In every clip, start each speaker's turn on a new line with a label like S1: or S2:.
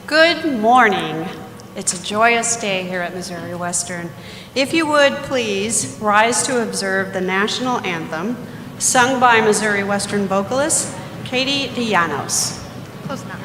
S1: Good morning. It's a joyous day here at Missouri Western. If you would please rise to observe the national anthem sung by Missouri Western vocalist Katie DeYanos.
S2: Close enough.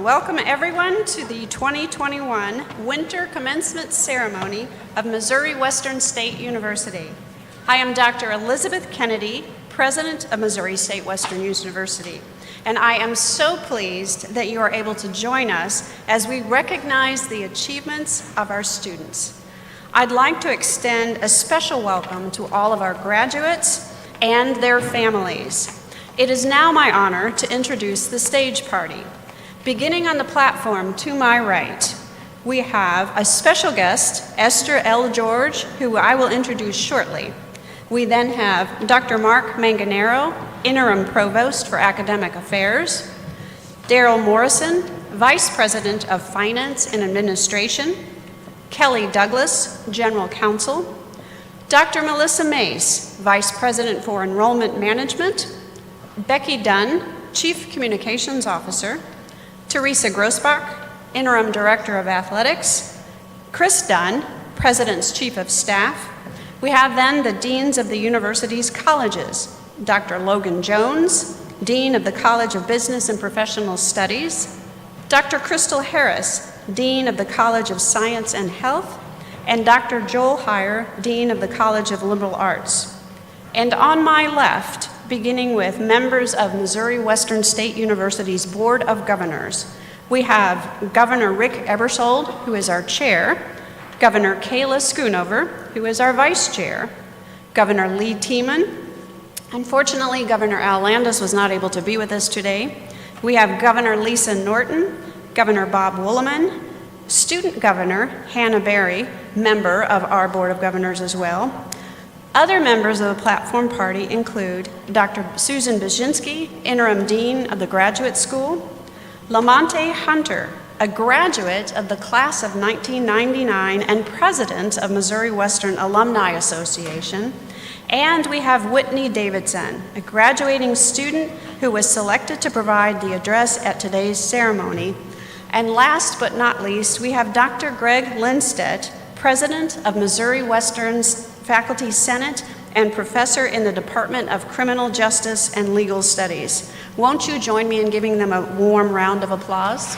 S1: Welcome everyone to the 2021 Winter Commencement Ceremony of Missouri Western State University. I am Dr. Elizabeth Kennedy, President of Missouri State Western University, and I am so pleased that you are able to join us as we recognize the achievements of our students. I'd like to extend a special welcome to all of our graduates and their families. It is now my honor to introduce the stage party. Beginning on the platform to my right, we have a special guest, Esther L. George, who I will introduce shortly. We then have Dr. Mark Manganero, Interim Provost for Academic Affairs, Daryl Morrison, Vice President of Finance and Administration, Kelly Douglas, General Counsel, Dr. Melissa Mace, Vice President for Enrollment Management, Becky Dunn, Chief Communications Officer, Teresa Grossbach, Interim Director of Athletics, Chris Dunn, President's Chief of Staff. We have then the Deans of the University's colleges, Dr. Logan Jones, Dean of the College of Business and Professional Studies, Dr. Crystal Harris, Dean of the College of Science and Health, and Dr. Joel Heyer, Dean of the College of Liberal Arts. And on my left, beginning with members of Missouri Western State University's Board of Governors, we have Governor Rick Ebersold, who is our chair, Governor Kayla Schoonover, who is our vice chair, Governor Lee Tiemann. Unfortunately, Governor Al Landis was not able to be with us today. We have Governor Lisa Norton, Governor Bob Woolman, Student Governor Hannah Berry, member of our Board of Governors as well. Other members of the platform party include Dr. Susan Baczynski, Interim Dean of the Graduate School, Lamonte Hunter, a graduate of the class of 1999 and president of Missouri Western Alumni Association, and we have Whitney Davidson, a graduating student who was selected to provide the address at today's ceremony. And last but not least, we have Dr. Greg Lindstedt, president of Missouri Western's Faculty Senate and professor in the Department of Criminal Justice and Legal Studies. Won't you join me in giving them a warm round of applause?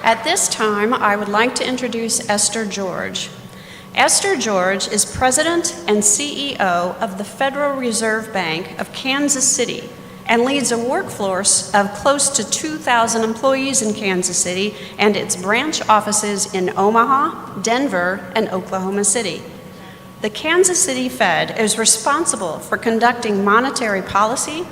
S1: At this time, I would like to introduce Esther George. Esther George is president and CEO of the Federal Reserve Bank of Kansas City, and leads a workforce of close to 2,000 employees in Kansas City and its branch offices in Omaha, Denver, and Oklahoma City. The Kansas City Fed is responsible for conducting monetary policy,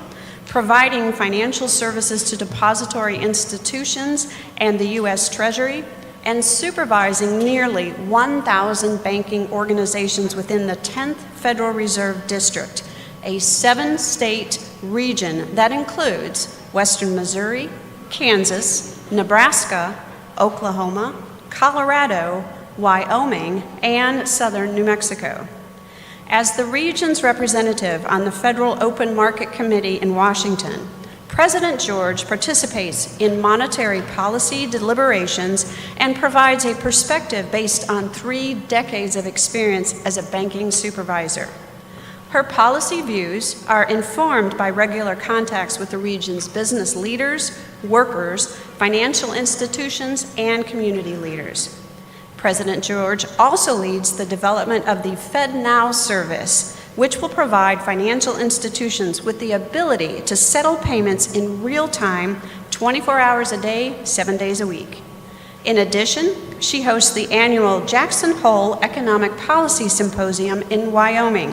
S1: providing financial services to depository institutions and the U.S. Treasury, and supervising nearly 1,000 banking organizations within the 10th Federal Reserve District, a 7-state region that includes Western Missouri, Kansas, Nebraska, Oklahoma, Colorado, Wyoming, and southern New Mexico. As the region's representative on the Federal Open Market Committee in Washington, President George participates in monetary policy deliberations and provides a perspective based on 3 decades of experience as a banking supervisor. Her policy views are informed by regular contacts with the region's business leaders, workers, financial institutions, and community leaders. President George also leads the development of the FedNow service, which will provide financial institutions with the ability to settle payments in real time, 24 hours a day, 7 days a week. In addition, she hosts the annual Jackson Hole Economic Policy Symposium in Wyoming,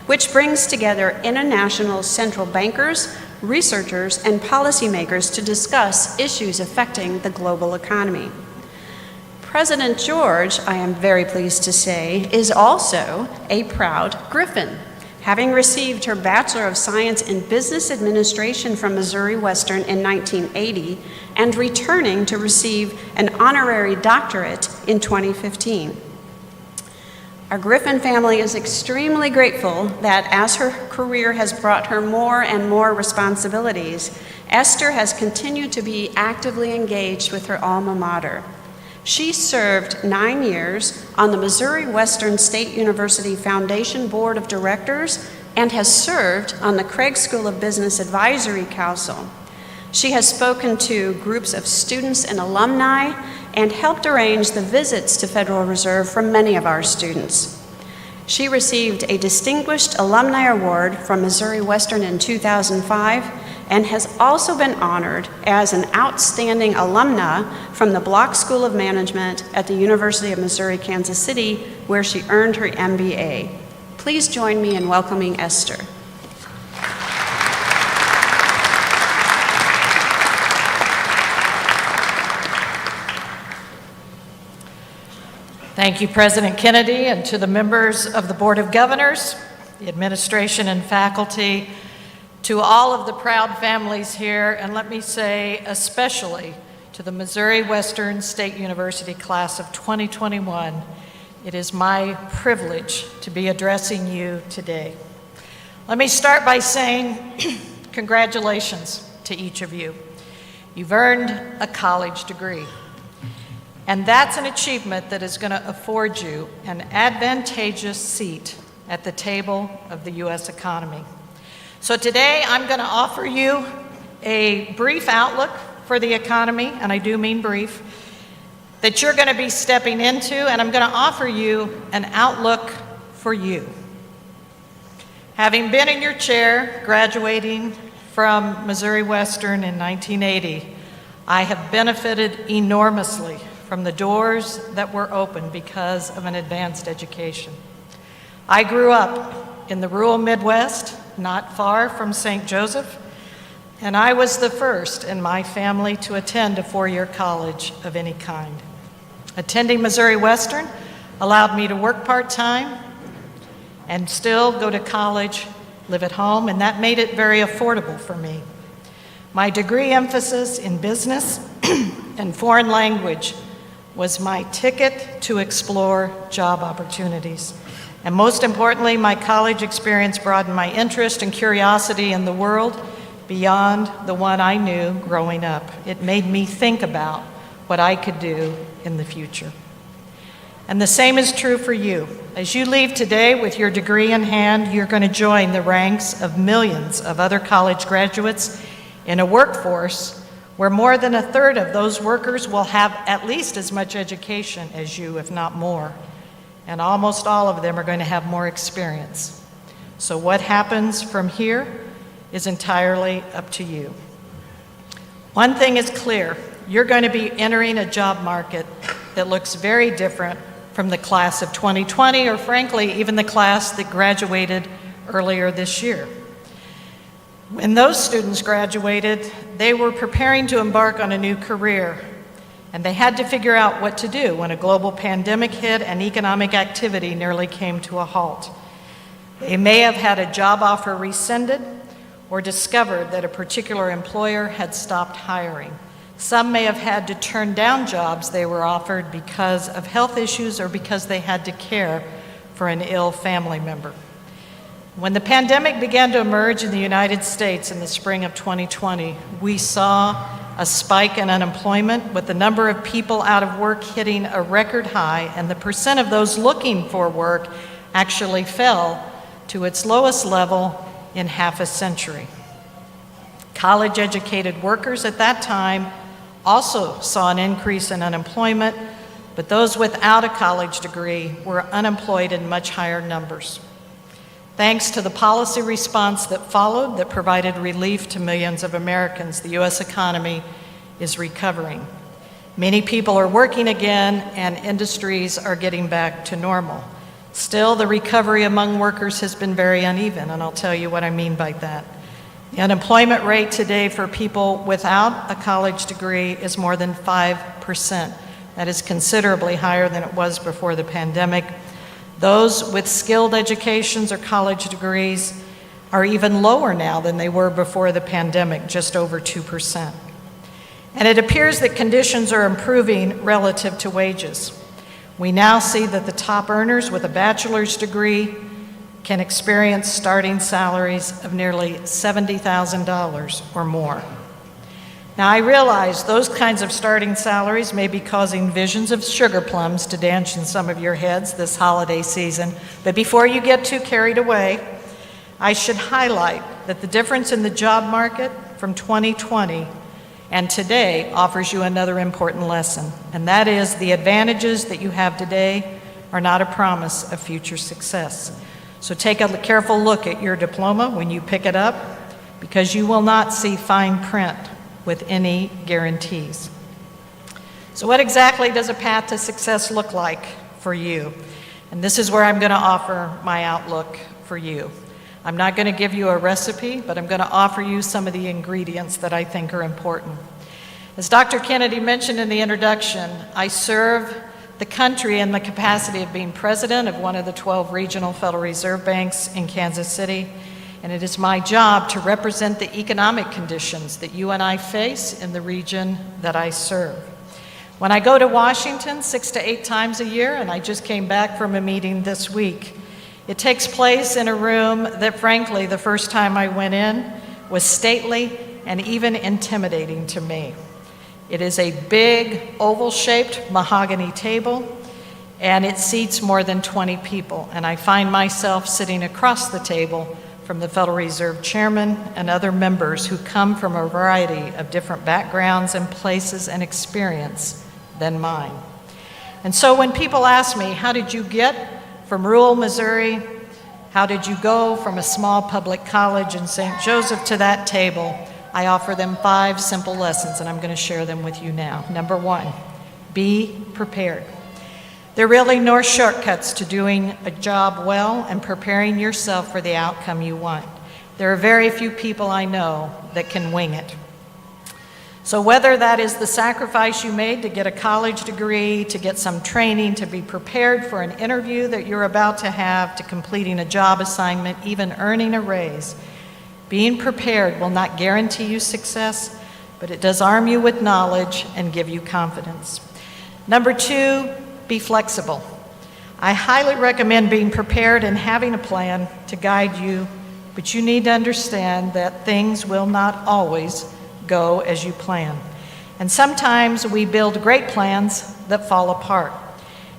S1: which brings together international central bankers, researchers, and policymakers to discuss issues affecting the global economy. President George, I am very pleased to say, is also a proud Griffin, having received her Bachelor of Science in Business Administration from Missouri Western in 1980 and returning to receive an honorary doctorate in 2015. Our Griffin family is extremely grateful that as her career has brought her more and more responsibilities, Esther has continued to be actively engaged with her alma mater. She served 9 years on the Missouri Western State University Foundation Board of Directors and has served on the Craig School of Business Advisory Council. She has spoken to groups of students and alumni and helped arrange the visits to Federal Reserve for many of our students. She received a Distinguished Alumni Award from Missouri Western in 2005 and has also been honored as an outstanding alumna from the Block School of Management at the University of Missouri-Kansas City, where she earned her MBA. Please join me in welcoming Esther.
S2: Thank you, President Kennedy, and to the members of the Board of Governors, the administration and faculty, to all of the proud families here, and let me say especially to the Missouri Western State University class of 2021, it is my privilege to be addressing you today. Let me start by saying congratulations to each of you. You've earned a college degree. And that's an achievement that is going to afford you an advantageous seat at the table of the U.S. economy. So today I'm going to offer you a brief outlook for the economy, and I do mean brief, that you're going to be stepping into, and I'm going to offer you an outlook for you. Having been in your chair, graduating from Missouri Western in 1980, I have benefited enormously from the doors that were open because of an advanced education. I grew up in the rural Midwest, not far from St. Joseph, and I was the first in my family to attend a 4-year college of any kind. Attending Missouri Western allowed me to work part-time and still go to college, live at home, and that made it very affordable for me. My degree emphasis in business and foreign language was my ticket to explore job opportunities. And most importantly, my college experience broadened my interest and curiosity in the world beyond the one I knew growing up. It made me think about what I could do in the future. And the same is true for you. As you leave today with your degree in hand, you're going to join the ranks of millions of other college graduates in a workforce where more than a third of those workers will have at least as much education as you, if not more. And almost all of them are going to have more experience. So what happens from here is entirely up to you. One thing is clear, you're going to be entering a job market that looks very different from the class of 2020, or frankly, even the class that graduated earlier this year. When those students graduated, they were preparing to embark on a new career, and they had to figure out what to do when a global pandemic hit and economic activity nearly came to a halt. They may have had a job offer rescinded or discovered that a particular employer had stopped hiring. Some may have had to turn down jobs they were offered because of health issues or because they had to care for an ill family member. When the pandemic began to emerge in the United States in the spring of 2020, we saw a spike in unemployment, with the number of people out of work hitting a record high, and the percent of those looking for work actually fell to its lowest level in half a century. College-educated workers at that time also saw an increase in unemployment, but those without a college degree were unemployed in much higher numbers. Thanks to the policy response that followed that provided relief to millions of Americans, the U.S. economy is recovering. Many people are working again, and industries are getting back to normal. Still, the recovery among workers has been very uneven, and I'll tell you what I mean by that. The unemployment rate today for people without a college degree is more than 5%. That is considerably higher than it was before the pandemic. Those with skilled educations or college degrees are even lower now than they were before the pandemic, just over 2%. And it appears that conditions are improving relative to wages. We now see that the top earners with a bachelor's degree can experience starting salaries of nearly $70,000 or more. Now, I realize those kinds of starting salaries may be causing visions of sugar plums to dance in some of your heads this holiday season, but before you get too carried away, I should highlight that the difference in the job market from 2020 and today offers you another important lesson, and that is the advantages that you have today are not a promise of future success. So take a careful look at your diploma when you pick it up, because you will not see fine print with any guarantees. So what exactly does a path to success look like for you? And this is where I'm going to offer my outlook for you. I'm not going to give you a recipe, but I'm going to offer you some of the ingredients that I think are important. As Dr. Kennedy mentioned in the introduction, I serve the country in the capacity of being president of one of the 12 regional Federal Reserve banks in Kansas City, and it is my job to represent the economic conditions that you and I face in the region that I serve. When I go to Washington 6 to 8 times a year, and I just came back from a meeting this week, it takes place in a room that, frankly, the first time I went in was stately and even intimidating to me. It is a big, oval-shaped mahogany table, and it seats more than 20 people, and I find myself sitting across the table from the Federal Reserve Chairman and other members who come from a variety of different backgrounds and places and experience than mine. And so when people ask me, how did you get from rural Missouri? How did you go from a small public college in St. Joseph to that table? I offer them 5 simple lessons, and I'm going to share them with you now. Number 1, be prepared. There are really no shortcuts to doing a job well and preparing yourself for the outcome you want. There are very few people I know that can wing it. So whether that is the sacrifice you made to get a college degree, to get some training, to be prepared for an interview that you're about to have, to completing a job assignment, even earning a raise, being prepared will not guarantee you success, but it does arm you with knowledge and give you confidence. Number 2, be flexible. I highly recommend being prepared and having a plan to guide you, but you need to understand that things will not always go as you plan. And sometimes we build great plans that fall apart.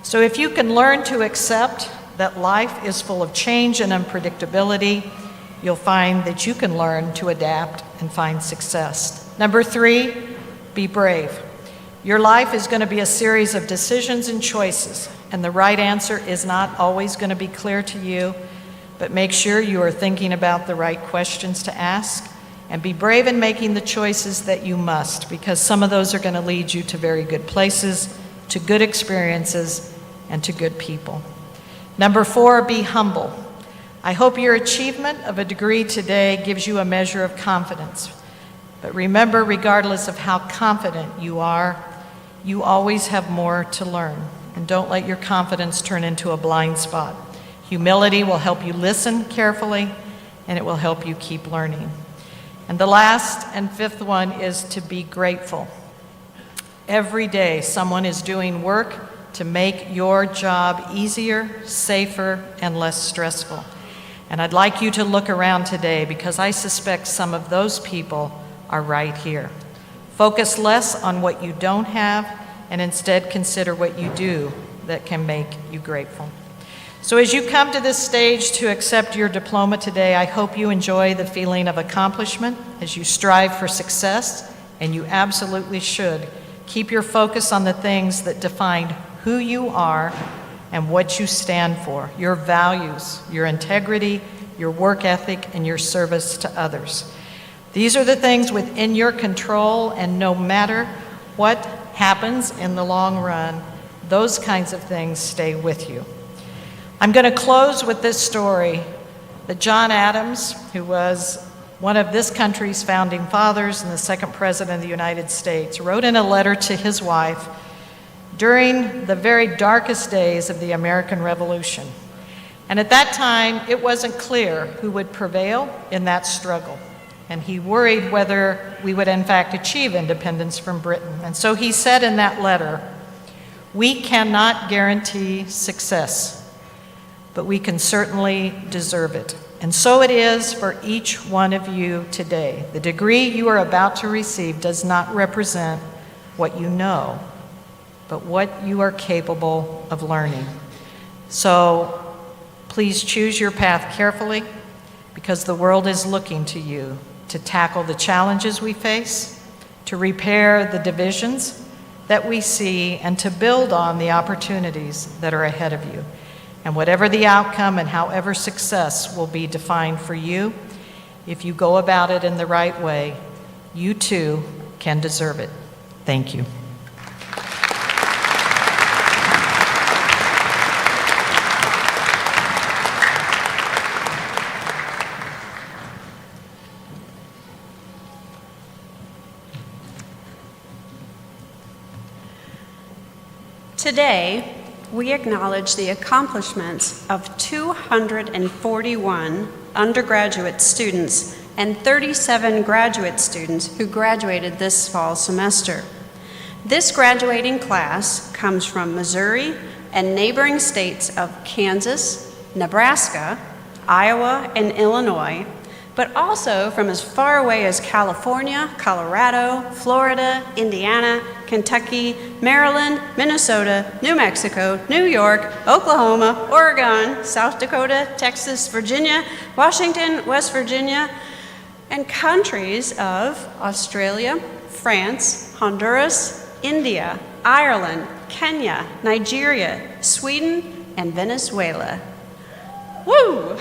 S2: So if you can learn to accept that life is full of change and unpredictability, you'll find that you can learn to adapt and find success. Number 3, be brave. Your life is going to be a series of decisions and choices, and the right answer is not always going to be clear to you, but make sure you are thinking about the right questions to ask, and be brave in making the choices that you must, because some of those are going to lead you to very good places, to good experiences, and to good people. Number 4, be humble. I hope your achievement of a degree today gives you a measure of confidence. But remember, regardless of how confident you are, you always have more to learn. And don't let your confidence turn into a blind spot. Humility will help you listen carefully, and it will help you keep learning. And the last and 5th one is to be grateful. every day someone is doing work to make your job easier, safer, and less stressful. And I'd like you to look around today because I suspect some of those people are right here. Focus less on what you don't have and instead consider what you do that can make you grateful. So as you come to this stage to accept your diploma today, I hope you enjoy the feeling of accomplishment as you strive for success, and you absolutely should. Keep your focus on the things that define who you are and what you stand for, your values, your integrity, your work ethic, and your service to others. These are the things within your control, and no matter what happens in the long run, those kinds of things stay with you. I'm going to close with this story that John Adams, who was one of this country's founding fathers and the second president of the United States, wrote in a letter to his wife during the very darkest days of the American Revolution. And at that time, it wasn't clear who would prevail in that struggle. And he worried whether we would in fact achieve independence from Britain. And so he said in that letter, "We cannot guarantee success, but we can certainly deserve it." And so it is for each one of you today. The degree you are about to receive does not represent what you know, but what you are capable of learning. So please choose your path carefully, because the world is looking to you to tackle the challenges we face, to repair the divisions that we see, and to build on the opportunities that are ahead of you. And whatever the outcome and however success will be defined for you, if you go about it in the right way, you too can deserve it. Thank you.
S1: Today, we acknowledge the accomplishments of 241 undergraduate students and 37 graduate students who graduated this fall semester. This graduating class comes from Missouri and neighboring states of Kansas, Nebraska, Iowa, and Illinois, but also from as far away as California, Colorado, Florida, Indiana, Kentucky, Maryland, Minnesota, New Mexico, New York, Oklahoma, Oregon, South Dakota, Texas, Virginia, Washington, West Virginia, and countries of Australia, France, Honduras, India, Ireland, Kenya, Nigeria, Sweden, and Venezuela. Woo!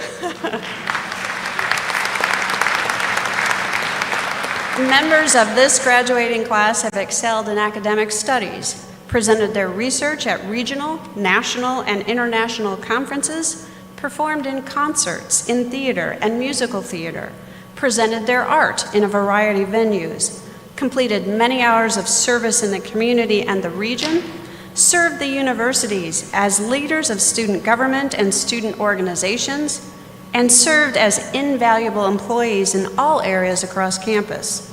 S1: Members of this graduating class have excelled in academic studies, presented their research at regional, national, and international conferences, performed in concerts, in theater and musical theater, presented their art in a variety of venues, completed many hours of service in the community and the region, served the universities as leaders of student government and student organizations, and served as invaluable employees in all areas across campus.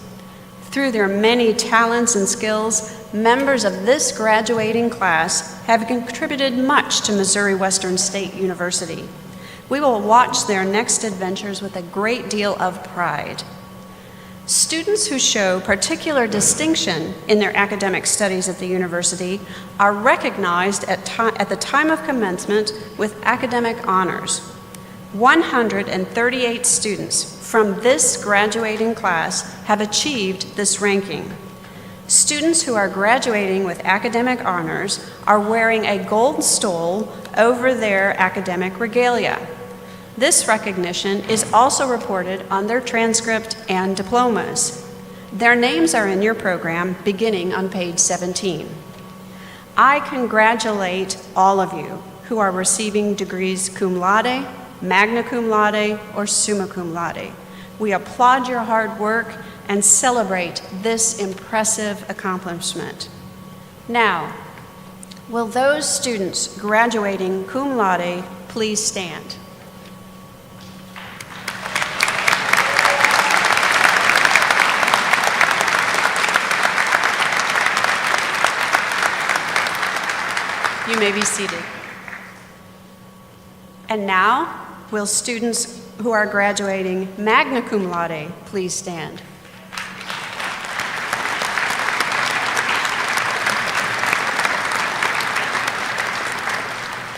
S1: Through their many talents and skills, members of this graduating class have contributed much to Missouri Western State University. We will watch their next adventures with a great deal of pride. Students who show particular distinction in their academic studies at the university are recognized at the time of commencement with academic honors. 138 students from this graduating class have achieved this ranking. Students who are graduating with academic honors are wearing a gold stole over their academic regalia. This recognition is also reported on their transcript and diplomas. Their names are in your program beginning on page 17. I congratulate all of you who are receiving degrees cum laude, magna cum laude, or summa cum laude. We applaud your hard work and celebrate this impressive accomplishment. Now, will those students graduating cum laude please stand? You may be seated. And now, will students who are graduating magna cum laude please stand?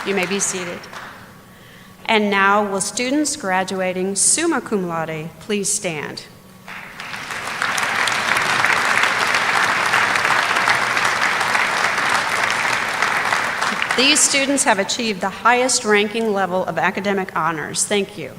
S1: You may be seated. And now, will students graduating summa cum laude please stand? These students have achieved the highest ranking level of academic honors. Thank you.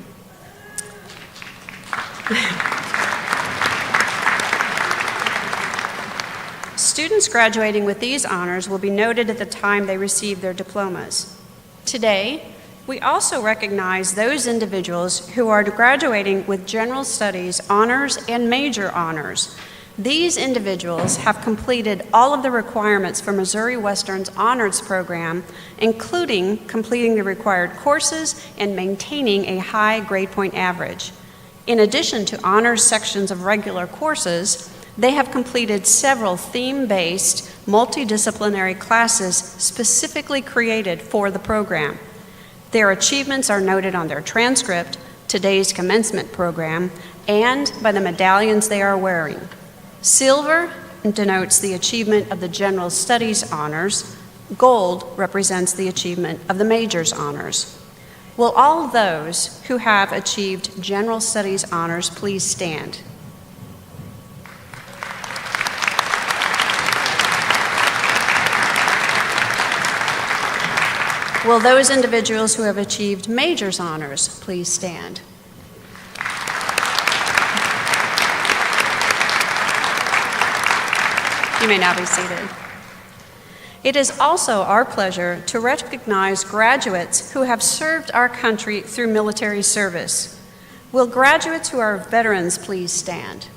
S1: Students graduating with these honors will be noted at the time they receive their diplomas. Today, we also recognize those individuals who are graduating with general studies honors and major honors. These individuals have completed all of the requirements for Missouri Western's honors program, including completing the required courses and maintaining a high grade point average. In addition to honors sections of regular courses, they have completed several theme-based, multidisciplinary classes specifically created for the program. Their achievements are noted on their transcript, today's commencement program, and by the medallions they are wearing. Silver denotes the achievement of the general studies honors. Gold represents the achievement of the majors honors. Will all those who have achieved general studies honors please stand? Will those individuals who have achieved majors honors please stand? You may now be seated. It is also our pleasure to recognize graduates who have served our country through military service. Will graduates who are veterans please stand?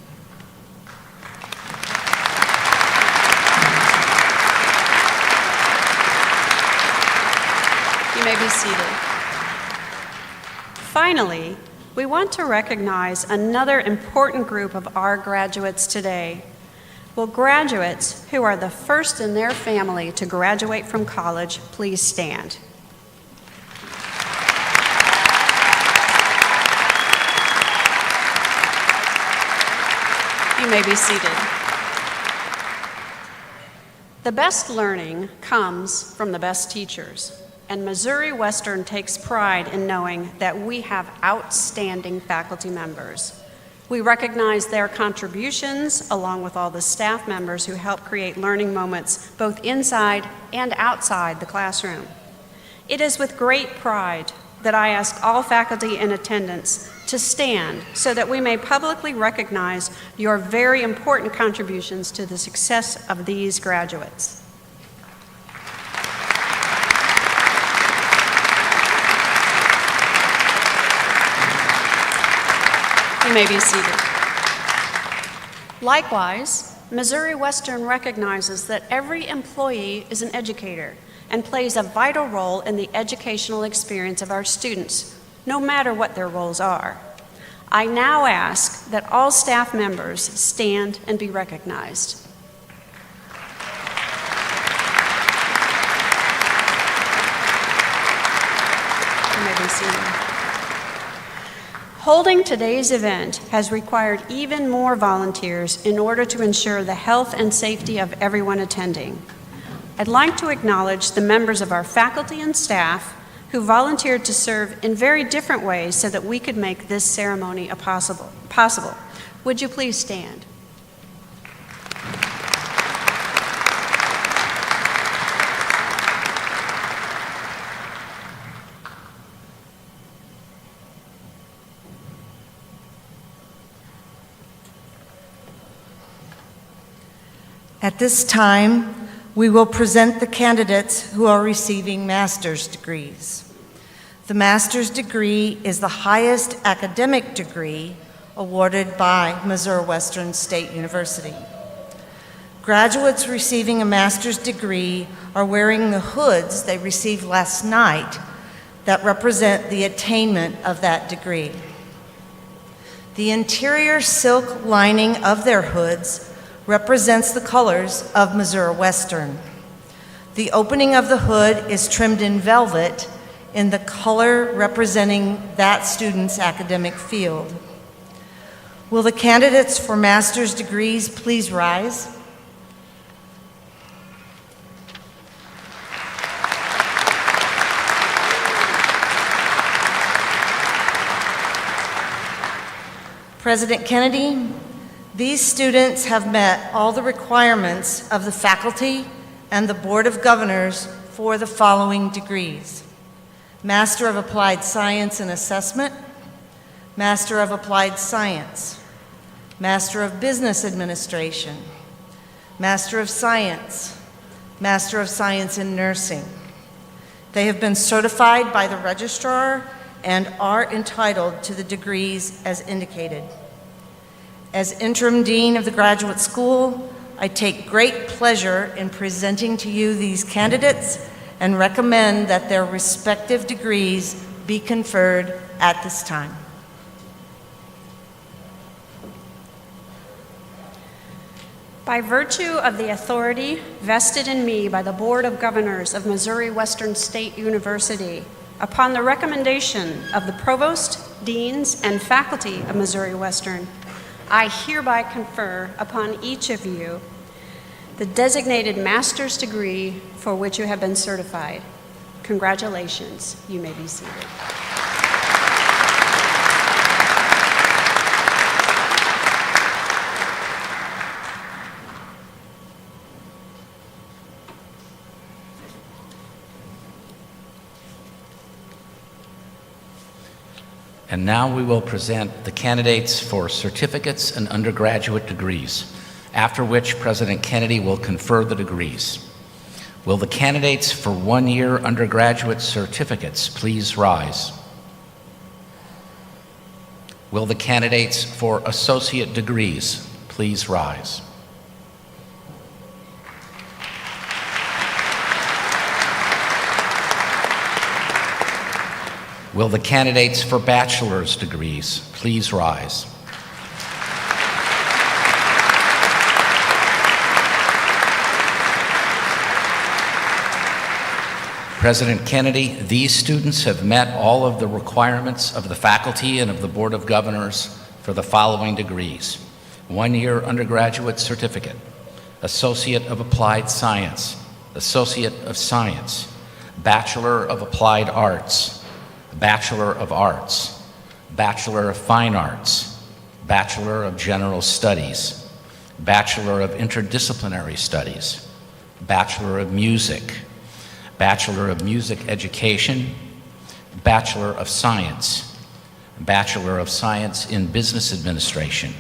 S1: You may be seated. Finally, we want to recognize another important group of our graduates today. Will graduates who are the first in their family to graduate from college please stand? You may be seated. The best learning comes from the best teachers, and Missouri Western takes pride in knowing that we have outstanding faculty members. We recognize their contributions along with all the staff members who help create learning moments both inside and outside the classroom. It is with great pride that I ask all faculty in attendance to stand so that we may publicly recognize your very important contributions to the success of these graduates. You may be seated. Likewise, Missouri Western recognizes that every employee is an educator and plays a vital role in the educational experience of our students, no matter what their roles are. I now ask that all staff members stand and be recognized. You may be seated. Holding today's event has required even more volunteers in order to ensure the health and safety of everyone attending. I'd like to acknowledge the members of our faculty and staff who volunteered to serve in very different ways so that we could make this ceremony possible. Would you please stand?
S3: At this time, we will present the candidates who are receiving master's degrees. The master's degree is the highest academic degree awarded by Missouri Western State University. Graduates receiving a master's degree are wearing the hoods they received last night that represent the attainment of that degree. The interior silk lining of their hoods represents the colors of Missouri Western. The opening of the hood is trimmed in velvet in the color representing that student's academic field. Will the candidates for master's degrees please rise? President Kennedy, these students have met all the requirements of the faculty and the Board of Governors for the following degrees: Master of Applied Science and Assessment, Master of Applied Science, Master of Business Administration, Master of Science, Master of Science in Nursing. They have been certified by the registrar and are entitled to the degrees as indicated. As interim dean of the graduate school, I take great pleasure in presenting to you these candidates and recommend that their respective degrees be conferred at this time.
S1: By virtue of the authority vested in me by the Board of Governors of Missouri Western State University, upon the recommendation of the Provost, Deans, and faculty of Missouri Western, I hereby confer upon each of you the designated master's degree for which you have been certified. Congratulations. You may be seated.
S4: And now we will present the candidates for certificates and undergraduate degrees, after which President Kennedy will confer the degrees. Will the candidates for one-year undergraduate certificates please rise? Will the candidates for associate degrees please rise? Will the candidates for bachelor's degrees please rise? President Kennedy, these students have met all of the requirements of the faculty and of the Board of Governors for the following degrees: one-year undergraduate certificate, Associate of Applied Science, Associate of Science, Bachelor of Applied Arts, Bachelor of Arts, Bachelor of Fine Arts, Bachelor of General Studies, Bachelor of Interdisciplinary Studies, Bachelor of Music, Bachelor of Music Education, Bachelor of Science, Bachelor of Science in Business Administration,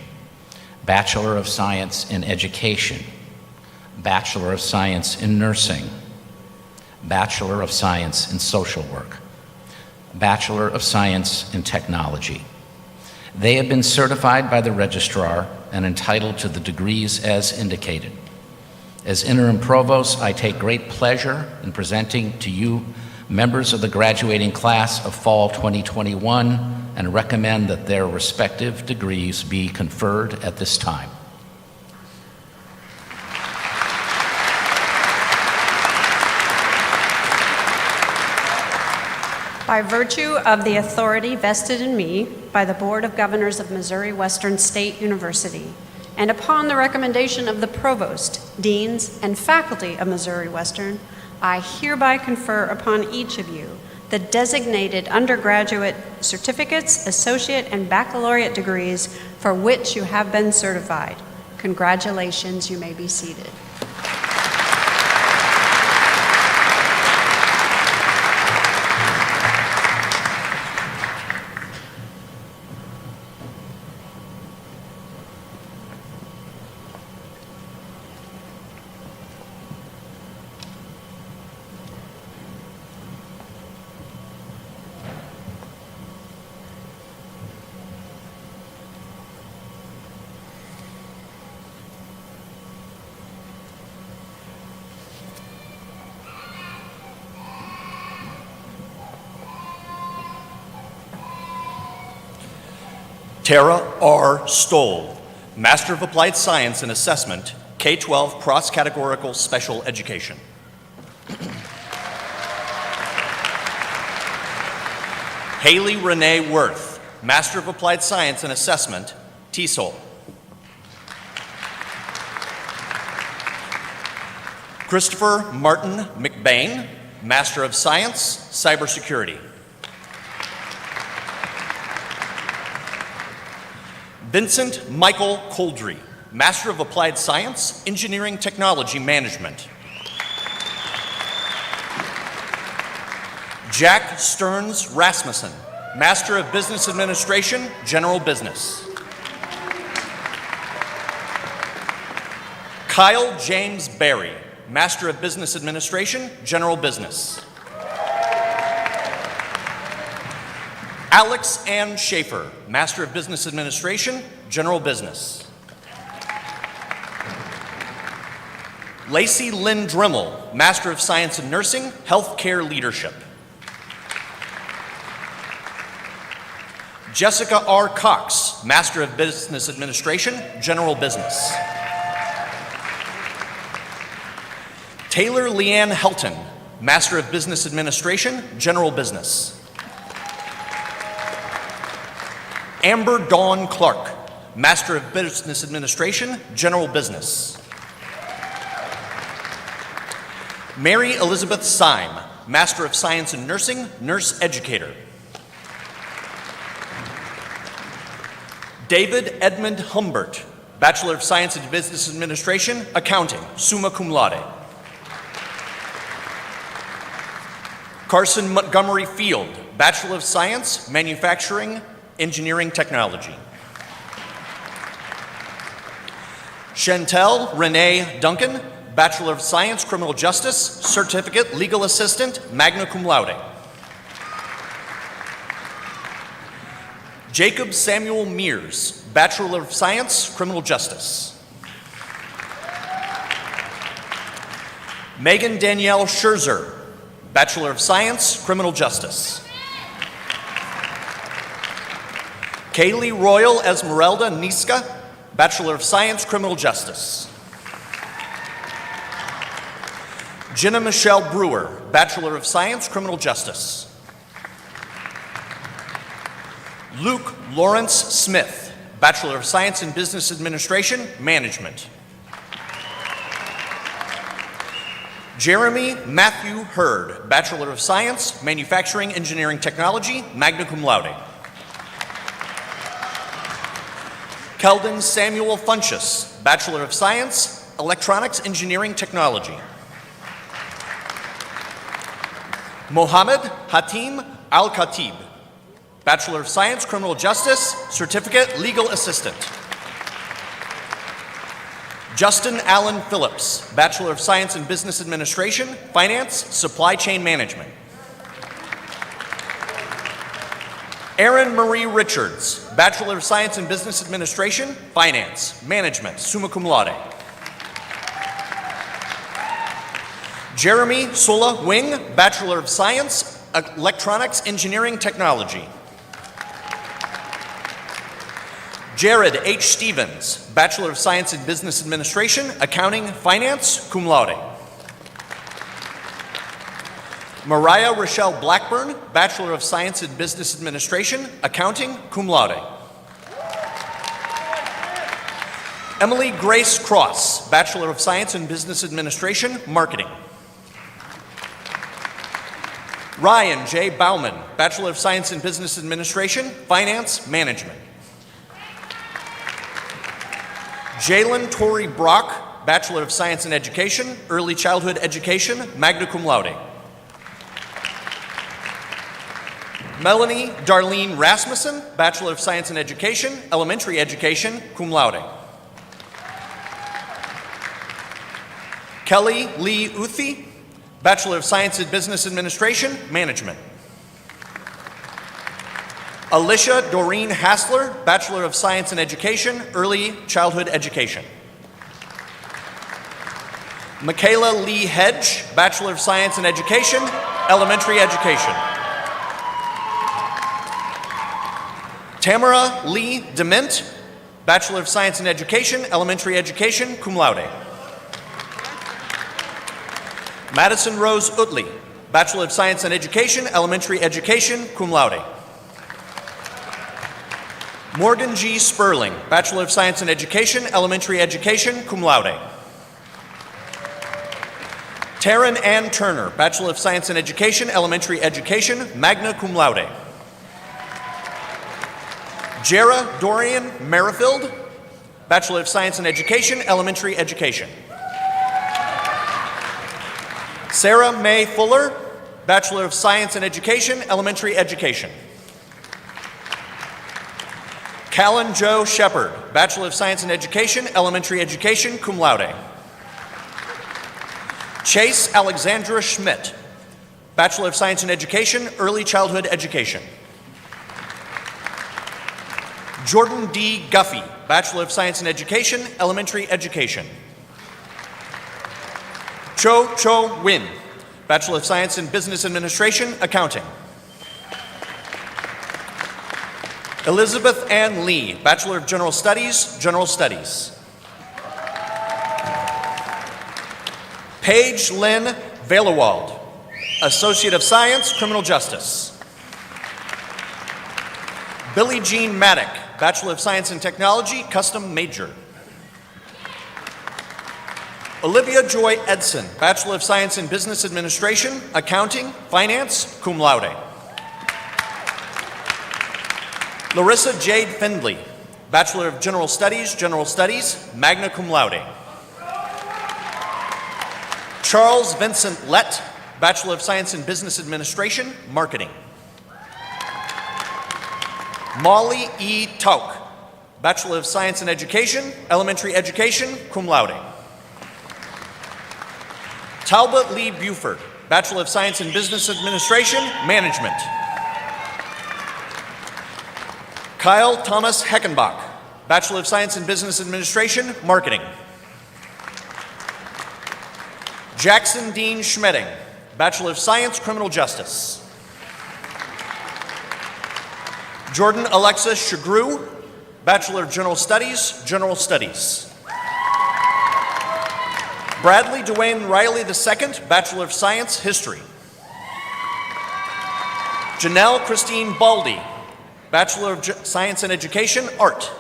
S4: Bachelor of Science in Education, Bachelor of Science in Nursing, Bachelor of Science in Social Work, Bachelor of Science in Technology. They have been certified by the registrar and entitled to the degrees as indicated. As interim provost, I take great pleasure in presenting to you members of the graduating class of fall 2021 and recommend that their respective degrees be conferred at this time.
S1: By virtue of the authority vested in me by the Board of Governors of Missouri Western State University, and upon the recommendation of the Provost, Deans, and faculty of Missouri Western, I hereby confer upon each of you the designated undergraduate certificates, associate, and baccalaureate degrees for which you have been certified. Congratulations, you may be seated.
S5: Tara R. Stoll, Master of Applied Science and Assessment, K-12 Cross-Categorical Special Education. Haley Renee Worth, Master of Applied Science and Assessment, TESOL. Christopher Martin McBain, Master of Science, Cybersecurity. Vincent Michael Coldry, Master of Applied Science, Engineering Technology Management. Jack Stearns Rasmussen, Master of Business Administration, General Business. Kyle James Berry, Master of Business Administration, General Business. Alex Ann Schaefer, Master of Business Administration, General Business. Lacey Lynn Drimmel, Master of Science in Nursing, Healthcare Leadership. Jessica R. Cox, Master of Business Administration, General Business. Taylor Leanne Helton, Master of Business Administration, General Business. Amber Dawn Clark, Master of Business Administration, General Business. Mary Elizabeth Syme, Master of Science in Nursing, Nurse Educator. David Edmund Humbert, Bachelor of Science in Business Administration, Accounting, summa cum laude. Carson Montgomery Field, Bachelor of Science, Manufacturing, Engineering Technology. Chantel Renee Duncan, Bachelor of Science, Criminal Justice, Certificate, Legal Assistant, magna cum laude. Jacob Samuel Mears, Bachelor of Science, Criminal Justice. Megan Danielle Scherzer, Bachelor of Science, Criminal Justice. Kaylee Royal Esmeralda Niska, Bachelor of Science, Criminal Justice. Jenna Michelle Brewer, Bachelor of Science, Criminal Justice. Luke Lawrence Smith, Bachelor of Science in Business Administration, Management. Jeremy Matthew Hurd, Bachelor of Science, Manufacturing Engineering Technology, magna cum laude. Keldon Samuel Funchess, Bachelor of Science, Electronics Engineering Technology. Mohammed Hatim Al-Khatib, Bachelor of Science, Criminal Justice, Certificate, Legal Assistant. Justin Allen Phillips, Bachelor of Science in Business Administration, Finance, Supply Chain Management. Erin Marie Richards, Bachelor of Science in Business Administration, Finance, Management, summa cum laude. Jeremy Sola Wing, Bachelor of Science, Electronics Engineering Technology. Jared H. Stevens, Bachelor of Science in Business Administration, Accounting, Finance, cum laude. Mariah Rochelle Blackburn, Bachelor of Science in Business Administration, Accounting, cum laude. Emily Grace Cross, Bachelor of Science in Business Administration, Marketing. Ryan J. Bauman, Bachelor of Science in Business Administration, Finance, Management. Jalen Torrey Brock, Bachelor of Science in Education, Early Childhood Education, magna cum laude. Melanie Darlene Rasmussen, Bachelor of Science in Education, Elementary Education, cum laude. Kelly Lee Uthi, Bachelor of Science in Business Administration, Management. Alicia Doreen Hassler, Bachelor of Science in Education, Early Childhood Education. Michaela Lee Hedge, Bachelor of Science in Education, Elementary Education. Tamara Lee Dement, Bachelor of Science in Education, Elementary Education, cum laude. Madison Rose Utley, Bachelor of Science in Education, Elementary Education, cum laude. Morgan G. Sperling, Bachelor of Science in Education, Elementary Education, cum laude. Taryn Ann Turner, Bachelor of Science in Education, Elementary Education, magna cum laude. Jera Dorian Merrifield, Bachelor of Science in Education, Elementary Education. Sarah Mae Fuller, Bachelor of Science in Education, Elementary Education. Callan Joe Shepard, Bachelor of Science in Education, Elementary Education, cum laude. Chase Alexandra Schmidt, Bachelor of Science in Education, Early Childhood Education. Jordan D. Guffey, Bachelor of Science in Education, Elementary Education. Cho Cho Win, Bachelor of Science in Business Administration, Accounting. Elizabeth Ann Lee, Bachelor of General Studies, General Studies. Paige Lynn Velewald, Associate of Science, Criminal Justice. Billie Jean Maddock, Bachelor of Science in Technology, Custom Major. Olivia Joy Edson, Bachelor of Science in Business Administration, Accounting, Finance, cum laude. Larissa Jade Findley, Bachelor of General Studies, magna cum laude. Charles Vincent Lett, Bachelor of Science in Business Administration, Marketing. Molly E. Tauk, Bachelor of Science in Education, Elementary Education, cum laude. Talbot Lee Buford, Bachelor of Science in Business Administration, Management. Kyle Thomas Heckenbach, Bachelor of Science in Business Administration, Marketing. Jackson Dean Schmedding, Bachelor of Science, Criminal Justice. Jordan Alexis Shagru, Bachelor of General Studies, General Studies. Bradley Dwayne Riley II, Bachelor of Science, History. Janelle Christine Baldy, Bachelor of Science in Education, Art.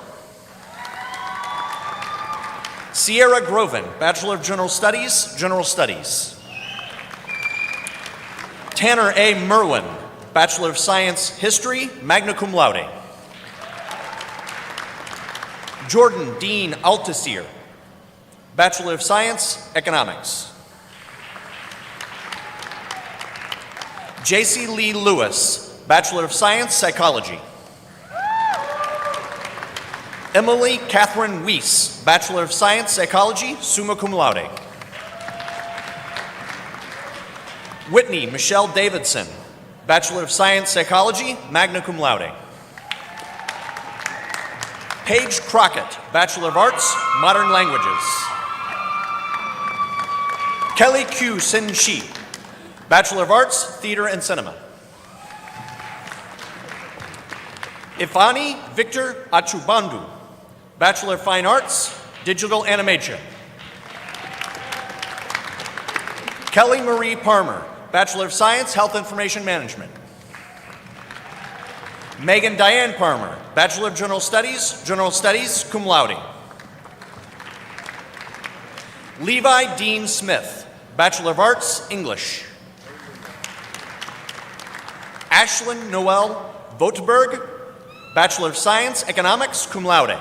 S5: Sierra Groven, Bachelor of General Studies, General Studies. Tanner A. Merwin, Bachelor of Science, History, magna cum laude. Jordan Dean Altasir, Bachelor of Science, Economics. J.C. Lee Lewis, Bachelor of Science, Psychology. Emily Catherine Weiss, Bachelor of Science, Psychology, summa cum laude. Whitney Michelle Davidson, Bachelor of Science, Psychology, magna cum laude. Paige Crockett, Bachelor of Arts, Modern Languages. Kelly Q. Sin Shi, Bachelor of Arts, Theater and Cinema. Ifani Victor Achubandu, Bachelor of Fine Arts, Digital Animation. Kelly Marie Parmer, Bachelor of Science, Health Information Management. Megan Diane Parmer, Bachelor of General Studies, cum laude. Levi Dean Smith, Bachelor of Arts, English. Ashlyn Noel Votberg, Bachelor of Science, Economics, cum laude.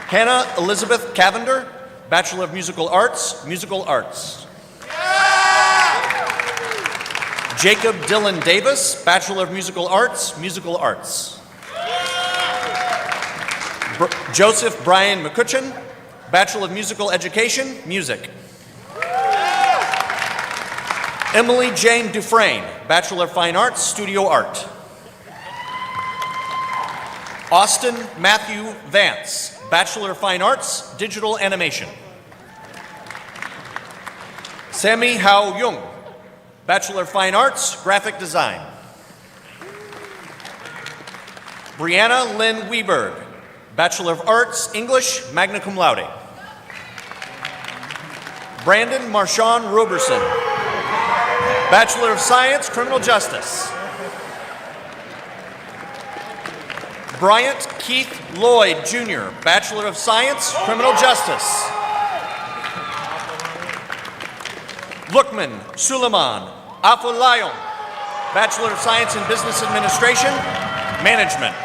S5: Hannah Elizabeth Cavender, Bachelor of Musical Arts, Musical Arts. Jacob Dylan Davis, Bachelor of Musical Arts, Musical Arts. Joseph Brian McCutcheon, Bachelor of Musical Education, Music. Emily Jane Dufresne, Bachelor of Fine Arts, Studio Art. Austin Matthew Vance, Bachelor of Fine Arts, Digital Animation. Sammy Hao Jung, Bachelor of Fine Arts, Graphic Design. Brianna Lynn Weberg, Bachelor of Arts, English, magna cum laude. Brandon Marshawn Roberson, Bachelor of Science, Criminal Justice. Bryant Keith Lloyd, Jr., Bachelor of Science, Criminal Justice. Lukman Suleiman Afolayon, Bachelor of Science in Business Administration, Management.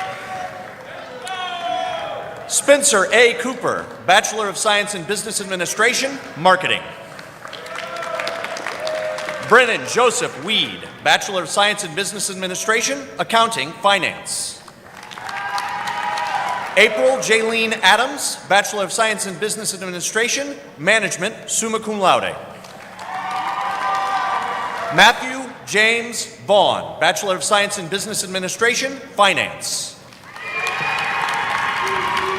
S5: Spencer A. Cooper, Bachelor of Science in Business Administration, Marketing. Brennan Joseph Weed, Bachelor of Science in Business Administration, Accounting, Finance. April Jaylene Adams, Bachelor of Science in Business Administration, Management, summa cum laude. Matthew James Vaughn, Bachelor of Science in Business Administration, Finance.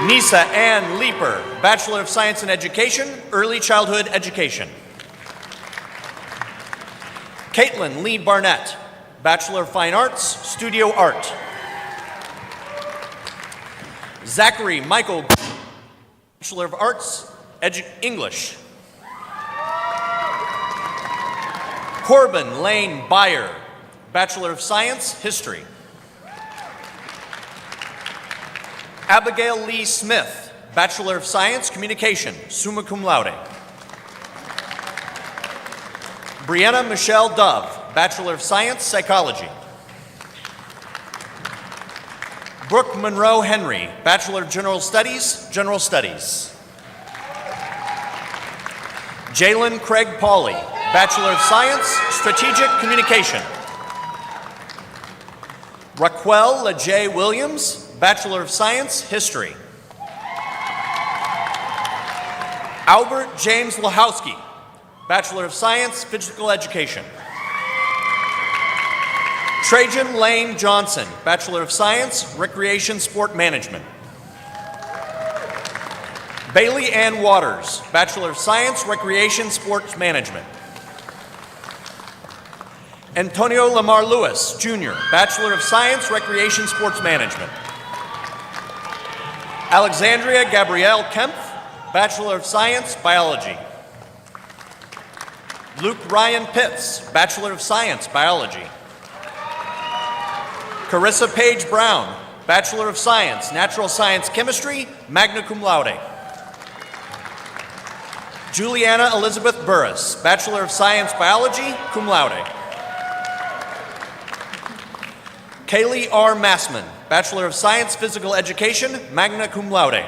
S5: Nisa Ann Leeper, Bachelor of Science in Education, Early Childhood Education. Caitlin Lee Barnett, Bachelor of Fine Arts, Studio Art. Zachary Michael, Bachelor of Arts, English. Corbin Lane Byer, Bachelor of Science, History. Abigail Lee Smith, Bachelor of Science, Communication, summa cum laude. Brianna Michelle Dove, Bachelor of Science, Psychology. Brooke Monroe Henry, Bachelor of General Studies, General Studies. Jalen Craig Pauley, Bachelor of Science, Strategic Communication. Raquel LeJay Williams, Bachelor of Science, History. Albert James Lahowski, Bachelor of Science, Physical Education. Trajan Lane Johnson, Bachelor of Science, Recreation Sport Management. Bailey Ann Waters, Bachelor of Science, Recreation Sports Management. Antonio Lamar Lewis, Jr., Bachelor of Science, Recreation Sports Management. Alexandria Gabrielle Kempf, Bachelor of Science, Biology. Luke Ryan Pitts, Bachelor of Science, Biology. Carissa Page Brown, Bachelor of Science, Natural Science Chemistry, magna cum laude. Juliana Elizabeth Burris, Bachelor of Science Biology, cum laude. Kaylee R. Massman, Bachelor of Science Physical Education, magna cum laude.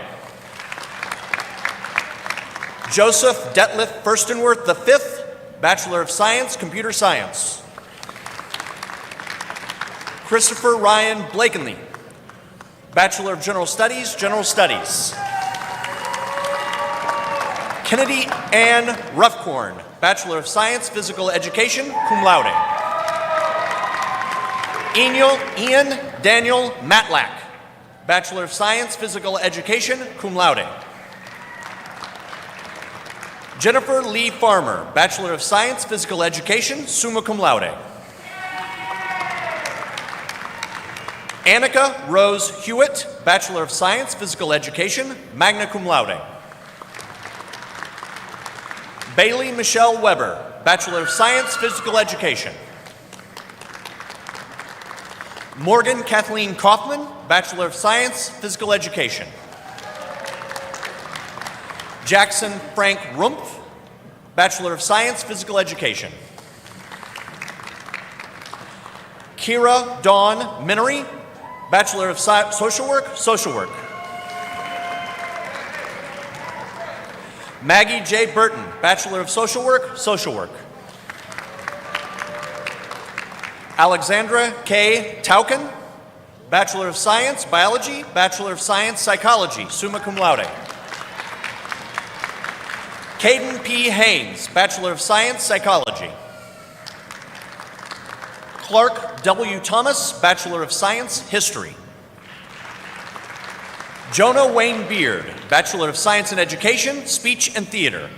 S5: Joseph Detlef Furstenworth V, Bachelor of Science Computer Science. Christopher Ryan Blakeney, Bachelor of General Studies, General Studies. Kennedy Ann Ruffcorn, Bachelor of Science Physical Education, cum laude. Ian Daniel Matlack, Bachelor of Science Physical Education, cum laude. Jennifer Lee Farmer, Bachelor of Science Physical Education, summa cum laude. Annika Rose Hewitt, Bachelor of Science Physical Education, magna cum laude. Bailey Michelle Weber, Bachelor of Science Physical Education. Morgan Kathleen Kaufman, Bachelor of Science Physical Education. Jackson Frank Rumpf, Bachelor of Science Physical Education. Kira Dawn Minery, Bachelor of Social Work, Social Work. Maggie J. Burton, Bachelor of Social Work, Social Work. Alexandra K. Tauken, Bachelor of Science, Biology, Bachelor of Science, Psychology, summa cum laude. Caden P. Haynes, Bachelor of Science, Psychology. Clark W. Thomas, Bachelor of Science, History. Jonah Wayne Beard, Bachelor of Science in Education, Speech and Theater.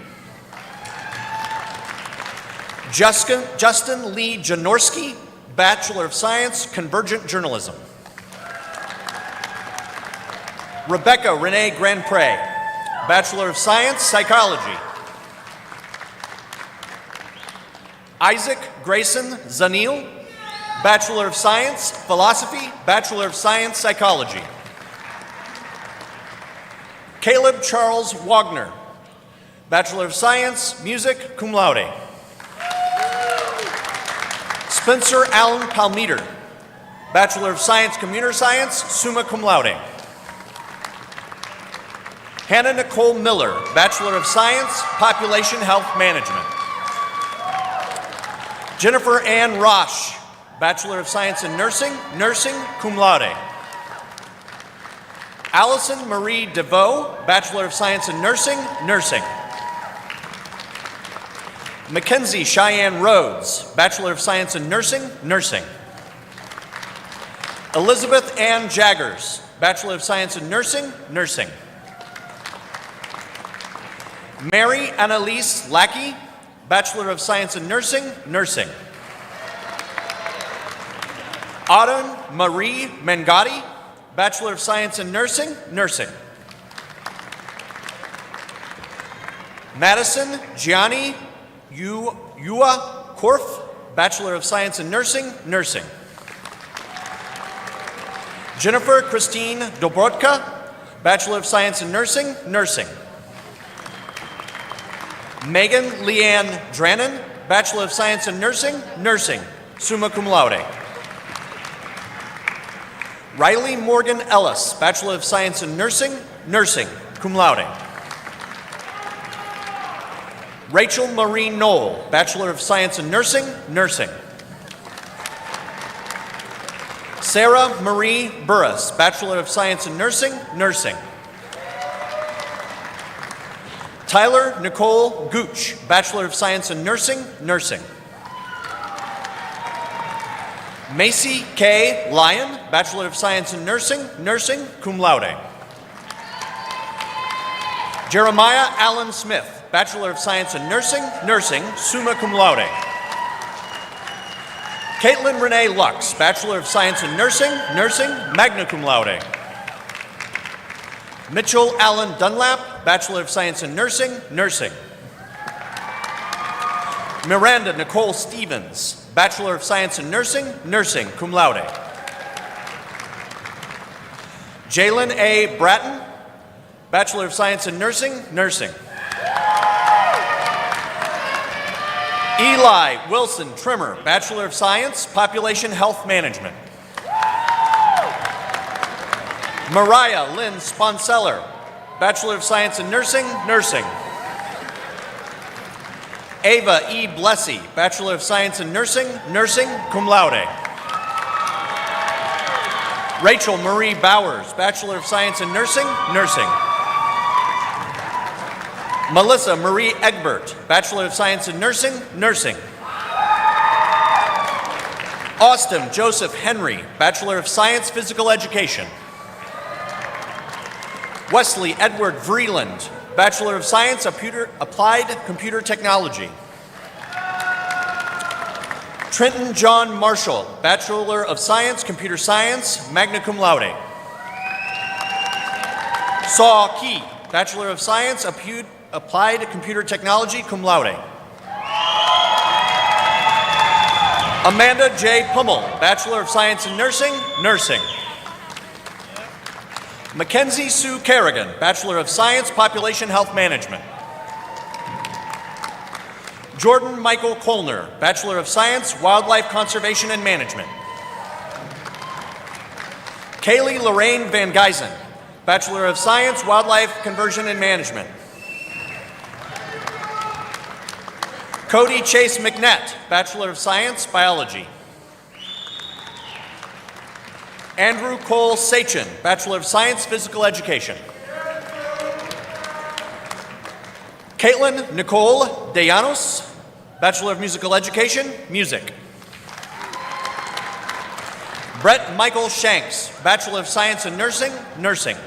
S5: Justin Lee Janorski, Bachelor of Science, Convergent Journalism. Rebecca Renee Grandpre, Bachelor of Science, Psychology. Isaac Grayson Zanil, Bachelor of Science, Philosophy, Bachelor of Science, Psychology. Caleb Charles Wagner, Bachelor of Science, Music, cum laude. Spencer Allen Palmeter, Bachelor of Science, Computer Science, summa cum laude. Hannah Nicole Miller, Bachelor of Science, Population Health Management. Jennifer Ann Roche, Bachelor of Science in Nursing, Nursing, cum laude. Allison Marie DeVoe, Bachelor of Science in Nursing, Nursing. Mackenzie Cheyenne Rhodes, Bachelor of Science in Nursing, Nursing. Elizabeth Ann Jaggers, Bachelor of Science in Nursing, Nursing. Mary Annalise Lackey, Bachelor of Science in Nursing, Nursing. Autumn Marie Mangati, Bachelor of Science in Nursing, Nursing. Madison Gianni Yua Korf, Bachelor of Science in Nursing, Nursing. Jennifer Christine Dobrotka, Bachelor of Science in Nursing, Nursing. Megan Leanne Drannon, Bachelor of Science in Nursing, Nursing, summa cum laude. Riley Morgan Ellis, Bachelor of Science in Nursing, Nursing, cum laude. Rachel Marie Knoll, Bachelor of Science in Nursing, Nursing. Sarah Marie Burris, Bachelor of Science in Nursing, Nursing. Tyler Nicole Gooch, Bachelor of Science in Nursing, Nursing. Macy K. Lyon, Bachelor of Science in Nursing, Nursing, cum laude. Jeremiah Allen Smith, Bachelor of Science in Nursing, Nursing, summa cum laude. Caitlin Renee Lux, Bachelor of Science in Nursing, Nursing, magna cum laude. Mitchell Allen Dunlap, Bachelor of Science in Nursing, Nursing. Miranda Nicole Stevens, Bachelor of Science in Nursing, Nursing, cum laude. Jalen A. Bratton, Bachelor of Science in Nursing, Nursing. Eli Wilson Trimmer, Bachelor of Science, Population Health Management. Mariah Lynn Sponseller, Bachelor of Science in Nursing, Nursing. Ava E. Blessy, Bachelor of Science in Nursing, Nursing, cum laude. Rachel Marie Bowers, Bachelor of Science in Nursing, Nursing. Melissa Marie Egbert, Bachelor of Science in Nursing, Nursing. Austin Joseph Henry, Bachelor of Science, Physical Education. Wesley Edward Vreeland, Bachelor of Science, Applied Computer Technology. Trenton John Marshall, Bachelor of Science, Computer Science, magna cum laude. Saw Key, Bachelor of Science, Applied Computer Technology, cum laude. Amanda J. Pummel, Bachelor of Science in Nursing, Nursing. Mackenzie Sue Kerrigan, Bachelor of Science, Population Health Management. Jordan Michael Kolner, Bachelor of Science, Wildlife Conservation and Management. Kaylee Lorraine Van Geisen, Bachelor of Science, Wildlife Conversion and Management. Cody Chase McNett, Bachelor of Science, Biology. Andrew Cole Sachin, Bachelor of Science, Physical Education. Caitlin Nicole DeJanos, Bachelor of Musical Education, Music. Brett Michael Shanks, Bachelor of Science in Nursing, Nursing.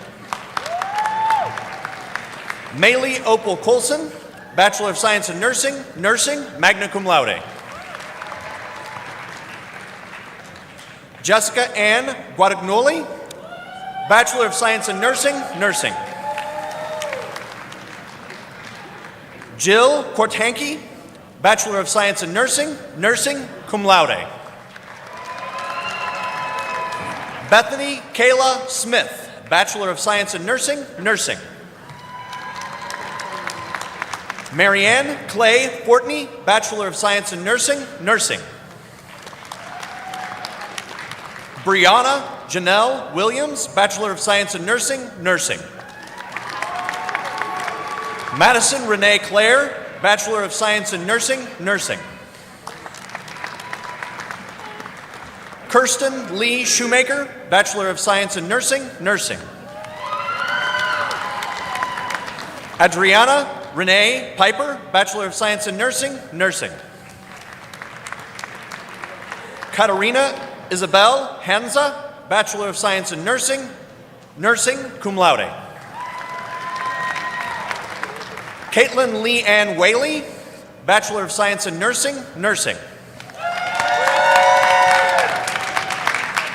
S5: Maylee Opal Colson, Bachelor of Science in Nursing, Nursing, magna cum laude. Jessica Ann Guadagnoli, Bachelor of Science in Nursing, Nursing. Jill Korthanke, Bachelor of Science in Nursing, Nursing, cum laude. Bethany Kayla Smith, Bachelor of Science in Nursing, Nursing. Marianne Clay Fortney, Bachelor of Science in Nursing, Nursing. Brianna Janelle Williams, Bachelor of Science in Nursing, Nursing. Madison Renee Claire, Bachelor of Science in Nursing, Nursing. Kirsten Lee Shoemaker, Bachelor of Science in Nursing, Nursing. Adriana Renee Piper, Bachelor of Science in Nursing, Nursing. Katarina Isabel Hanza, Bachelor of Science in Nursing, Nursing, cum laude. Caitlin Lee Ann Whaley, Bachelor of Science in Nursing, Nursing.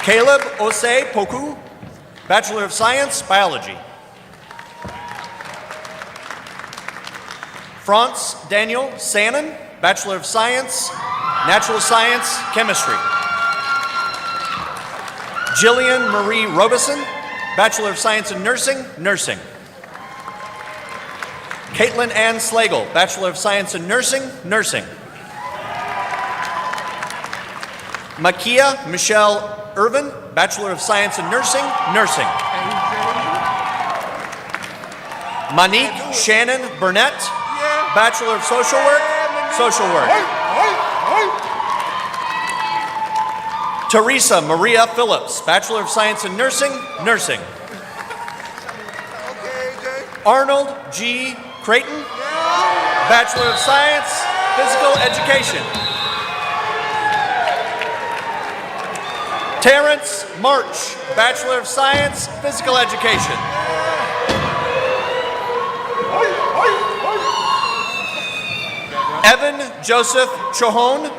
S5: Caleb Osei Poku, Bachelor of Science, Biology. Franz Daniel Sannon, Bachelor of Science, Natural Science, Chemistry. Jillian Marie Robeson, Bachelor of Science in Nursing, Nursing. Caitlin Ann Slagle, Bachelor of Science in Nursing, Nursing. Makia Michelle Irvin, Bachelor of Science in Nursing, Nursing. Monique Shannon Burnett, Bachelor of Social Work, Social Work. Teresa Maria Phillips, Bachelor of Science in Nursing, Nursing. Arnold G. Creighton, Bachelor of Science, Physical Education. Terrence March, Bachelor of Science, Physical Education. Evan Joseph Chohon,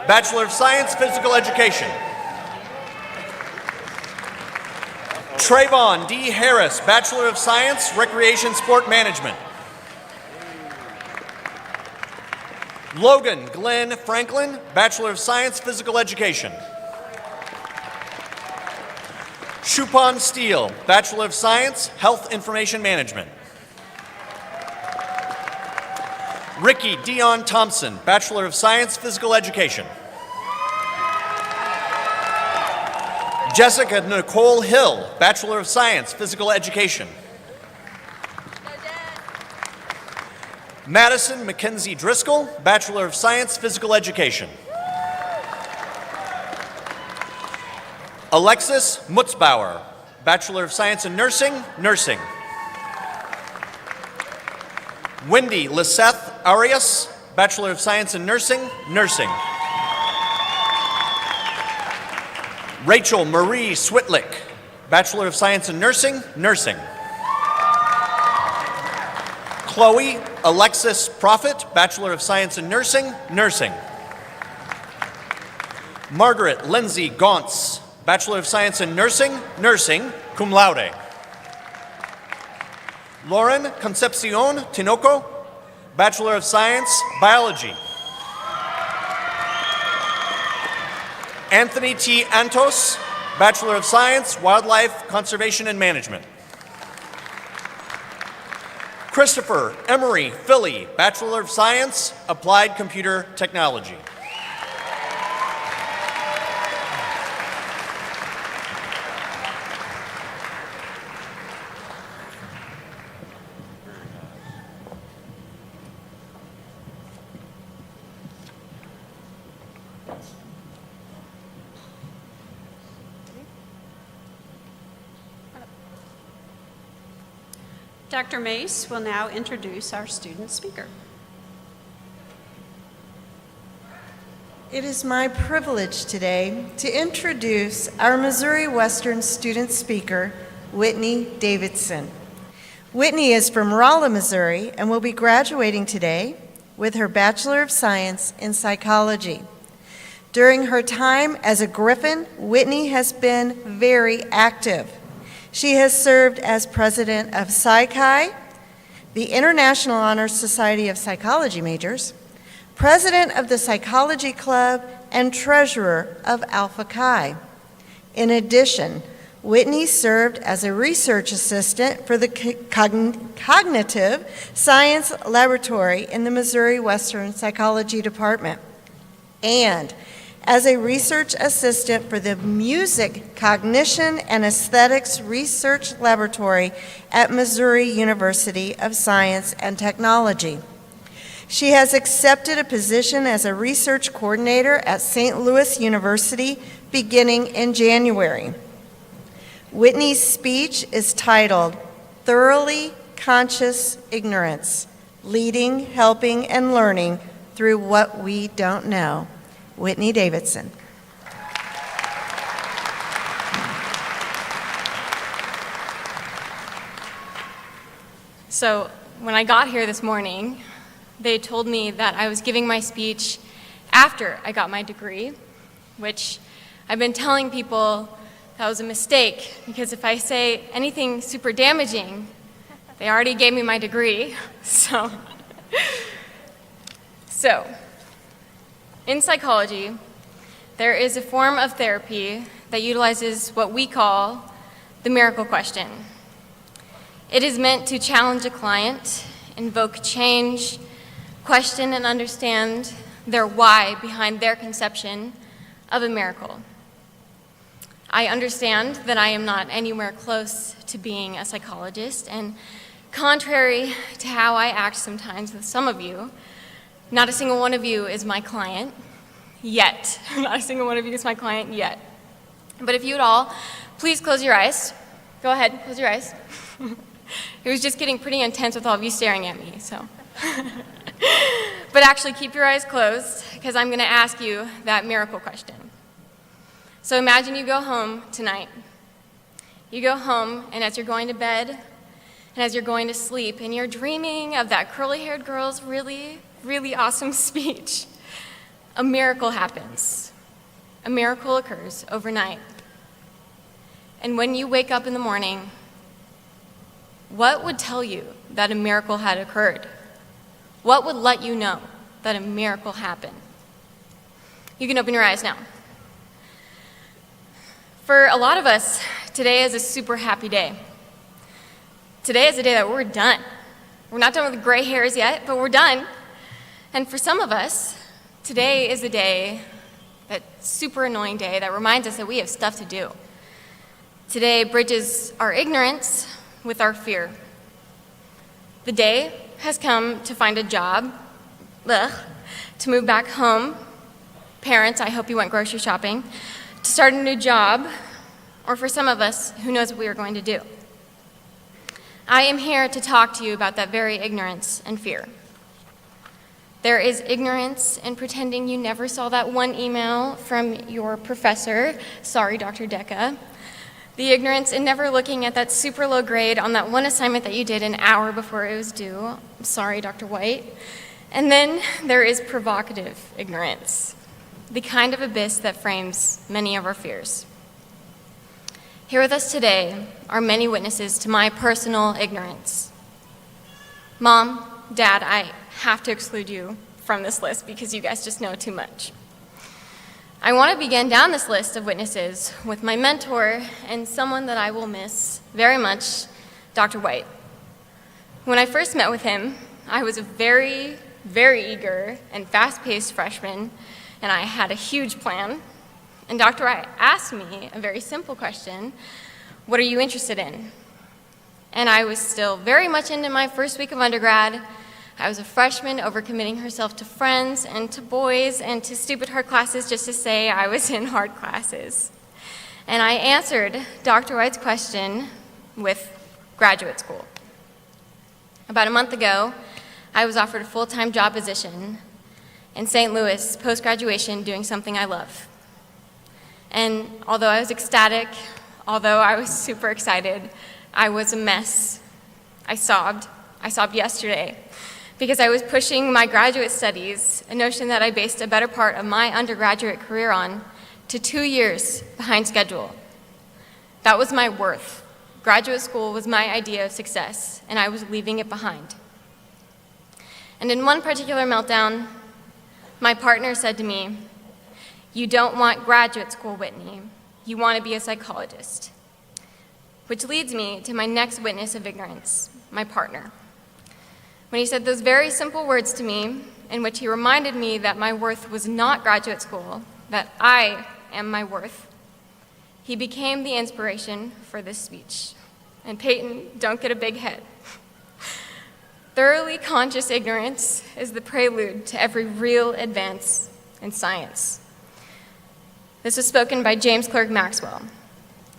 S5: Bachelor of Science, Physical Education. Trayvon D. Harris, Bachelor of Science, Recreation Sport Management. Logan Glenn Franklin, Bachelor of Science, Physical Education. Shupon Steele, Bachelor of Science, Health Information Management. Ricky Dion Thompson, Bachelor of Science, Physical Education. Jessica Nicole Hill, Bachelor of Science, Physical Education. Madison Mackenzie Driscoll, Bachelor of Science, Physical Education. Alexis Mutzbauer, Bachelor of Science in Nursing, Nursing. Wendy Liseth Arias, Bachelor of Science in Nursing, Nursing. Rachel Marie Switlick, Bachelor of Science in Nursing, Nursing. Chloe Alexis Profit, Bachelor of Science in Nursing, Nursing. Margaret Lindsay Gauntz, Bachelor of Science in Nursing, Nursing, cum laude. Lauren Concepcion Tinoco, Bachelor of Science, Biology. Anthony T. Antos, Bachelor of Science, Wildlife Conservation and Management. Christopher Emery Philly, Bachelor of Science, Applied Computer Technology.
S1: Dr. Mace will now introduce our student speaker.
S3: It is my privilege today to introduce our Missouri Western student speaker, Whitney Davidson. Whitney is from Rolla, Missouri, and will be graduating today with her Bachelor of Science in Psychology. During her time as a Griffin, Whitney has been very active. She has served as president of Psi-Chi, the International Honor Society of Psychology Majors, president of the Psychology Club, and treasurer of Alpha Chi. In addition, Whitney served as a research assistant for the Cognitive Science Laboratory in the Missouri Western Psychology Department and as a research assistant for the Music, Cognition, and Aesthetics Research Laboratory at Missouri University of Science and Technology. She has accepted a position as a research coordinator at St. Louis University beginning in January. Whitney's speech is titled, Thoroughly Conscious Ignorance, Leading, Helping, and Learning Through What We Don't Know. Whitney Davidson.
S6: So when I got here this morning, they told me that I was giving my speech after I got my degree, which I've been telling people that was a mistake, because if I say anything super damaging, they already gave me my degree. So in psychology, there is a form of therapy that utilizes what we call the miracle question. It is meant to challenge a client, invoke change, question and understand their why behind their conception of a miracle. I understand that I am not anywhere close to being a psychologist, and contrary to how I act sometimes with some of you, not a single one of you is my client yet. Not a single one of you is my client yet. But if you would all, please close your eyes. Go ahead, close your eyes. It was just getting pretty intense with all of you staring at me, so. But actually, keep your eyes closed, because I'm going to ask you that miracle question. So imagine you go home tonight. You go home, and as you're going to bed, and as you're going to sleep, and you're dreaming of that curly-haired girl's really, really awesome speech, a miracle happens. A miracle occurs overnight. And when you wake up in the morning, what would tell you that a miracle had occurred? What would let you know that a miracle happened? You can open your eyes now. For a lot of us, today is a super happy day. Today is a day that we're done. We're not done with the gray hairs yet, but we're done. And for some of us, today is a day, that super annoying day that reminds us that we have stuff to do. Today bridges our ignorance with our fear. The day has come to find a job, to move back home. Parents, I hope you went grocery shopping. To start a new job, or for some of us, who knows what we are going to do. I am here to talk to you about that very ignorance and fear. There is ignorance in pretending you never saw that one email from your professor, sorry, Dr. Deca. The ignorance in never looking at that super low grade on that one assignment that you did an hour before it was due, sorry, Dr. White. And then there is provocative ignorance, the kind of abyss that frames many of our fears. Here with us today are many witnesses to my personal ignorance. Mom, Dad, I have to exclude you from this list because you guys just know too much. I want to begin down this list of witnesses with my mentor and someone that I will miss very much, Dr. White. When I first met with him, I was a very, very eager and fast-paced freshman, and I had a huge plan. And Dr. White asked me a very simple question: what are you interested in? And I was still very much into my first week of undergrad. I was a freshman overcommitting herself to friends and to boys and to stupid hard classes just to say I was in hard classes. And I answered Dr. White's question with graduate school. About a month ago, I was offered a full-time job position in St. Louis post-graduation doing something I love. And although I was ecstatic, although I was super excited, I was a mess. I sobbed. I sobbed yesterday because I was pushing my graduate studies, a notion that I based a better part of my undergraduate career on, to 2 years behind schedule. That was my worth. Graduate school was my idea of success, and I was leaving it behind. And in one particular meltdown, my partner said to me, "You don't want graduate school, Whitney. You want to be a psychologist." which leads me to my next witness of ignorance, my partner. When he said those very simple words to me, in which he reminded me that my worth was not graduate school, that I am my worth, he became the inspiration for this speech. And Peyton, don't get a big head. Thoroughly conscious ignorance is the prelude to every real advance in science. This was spoken by James Clerk Maxwell.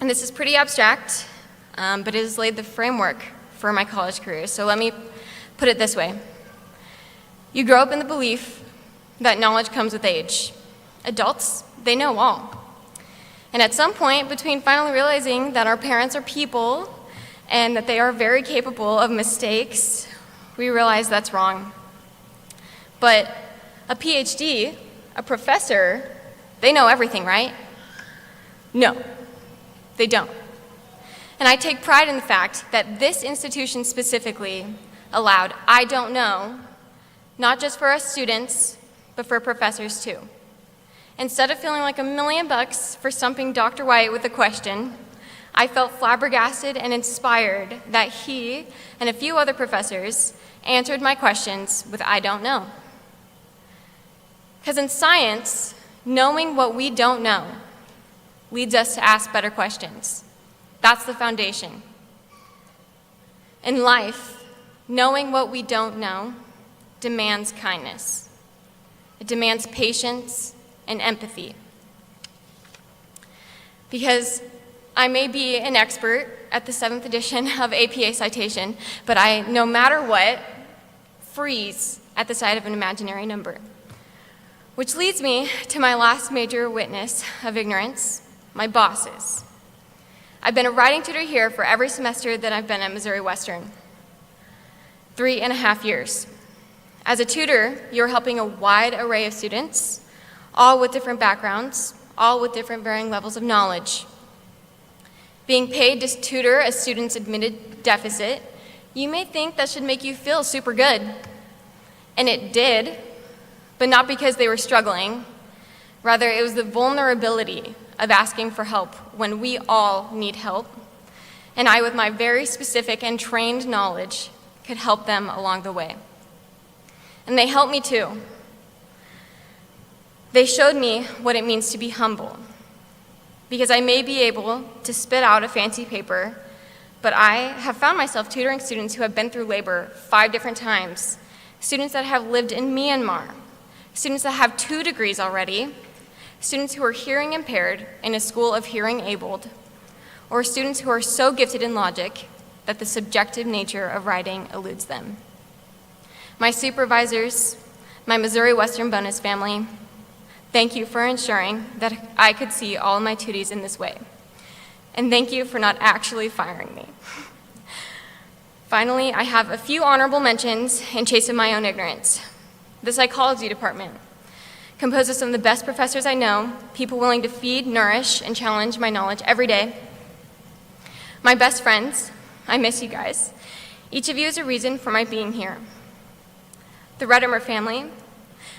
S6: And this is pretty abstract, but it has laid the framework for my college career. So let me put it this way. You grow up in the belief that knowledge comes with age. Adults, they know all. And at some point, between finally realizing that our parents are people and that they are very capable of mistakes, we realize that's wrong. But a PhD, a professor, they know everything, right? No, they don't. And I take pride in the fact that this institution specifically allowed I don't know, not just for us students, but for professors too. Instead of feeling like $1 million for stumping Dr. White with a question, I felt flabbergasted and inspired that he and a few other professors answered my questions with I don't know. Because in science, knowing what we don't know leads us to ask better questions. That's the foundation. In life, knowing what we don't know demands kindness. It demands patience and empathy. Because I may be an expert at the 7th edition of APA citation, but I, no matter what, freeze at the sight of an imaginary number. Which leads me to my last major witness of ignorance, my bosses. I've been a writing tutor here for every semester that I've been at Missouri Western. 3.5 years. As a tutor, you're helping a wide array of students, all with different backgrounds, all with different varying levels of knowledge. Being paid to tutor a student's admitted deficit, you may think that should make you feel super good. And it did, but not because they were struggling. Rather, it was the vulnerability of asking for help when we all need help. And I, with my very specific and trained knowledge, could help them along the way. And they helped me too. They showed me what it means to be humble. Because I may be able to spit out a fancy paper, but I have found myself tutoring students who have been through labor 5 different times, students that have lived in Myanmar, students that have 2 degrees already, students who are hearing impaired in a school of hearing abled, or students who are so gifted in logic that the subjective nature of writing eludes them. My supervisors, my Missouri Western bonus family, thank you for ensuring that I could see all my tuties in this way. And thank you for not actually firing me. Finally, I have a few honorable mentions in chase of my own ignorance. The psychology department, composed of some of the best professors I know, people willing to feed, nourish, and challenge my knowledge every day. My best friends, I miss you guys. Each of you is a reason for my being here. The Redimer family,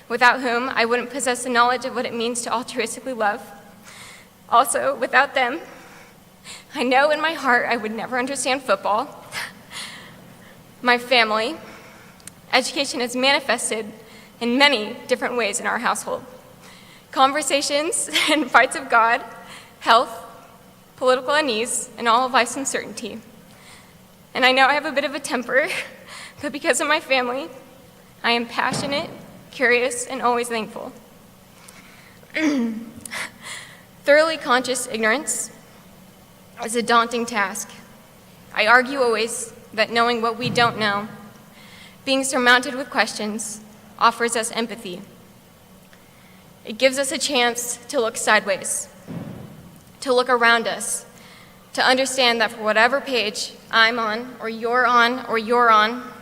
S6: without whom I wouldn't possess the knowledge of what it means to altruistically love. Also, without them, I know in my heart I would never understand football. My family, education is manifested in many different ways in our household. Conversations and fights of God, health, political unease, and all of life's uncertainty. And I know I have a bit of a temper, but because of my family, I am passionate, curious, and always thankful. Thoroughly conscious ignorance is a daunting task. I argue always that knowing what we don't know, being surmounted with questions, offers us empathy. It gives us a chance to look sideways, to look around us, to understand that for whatever page I'm on, or you're on,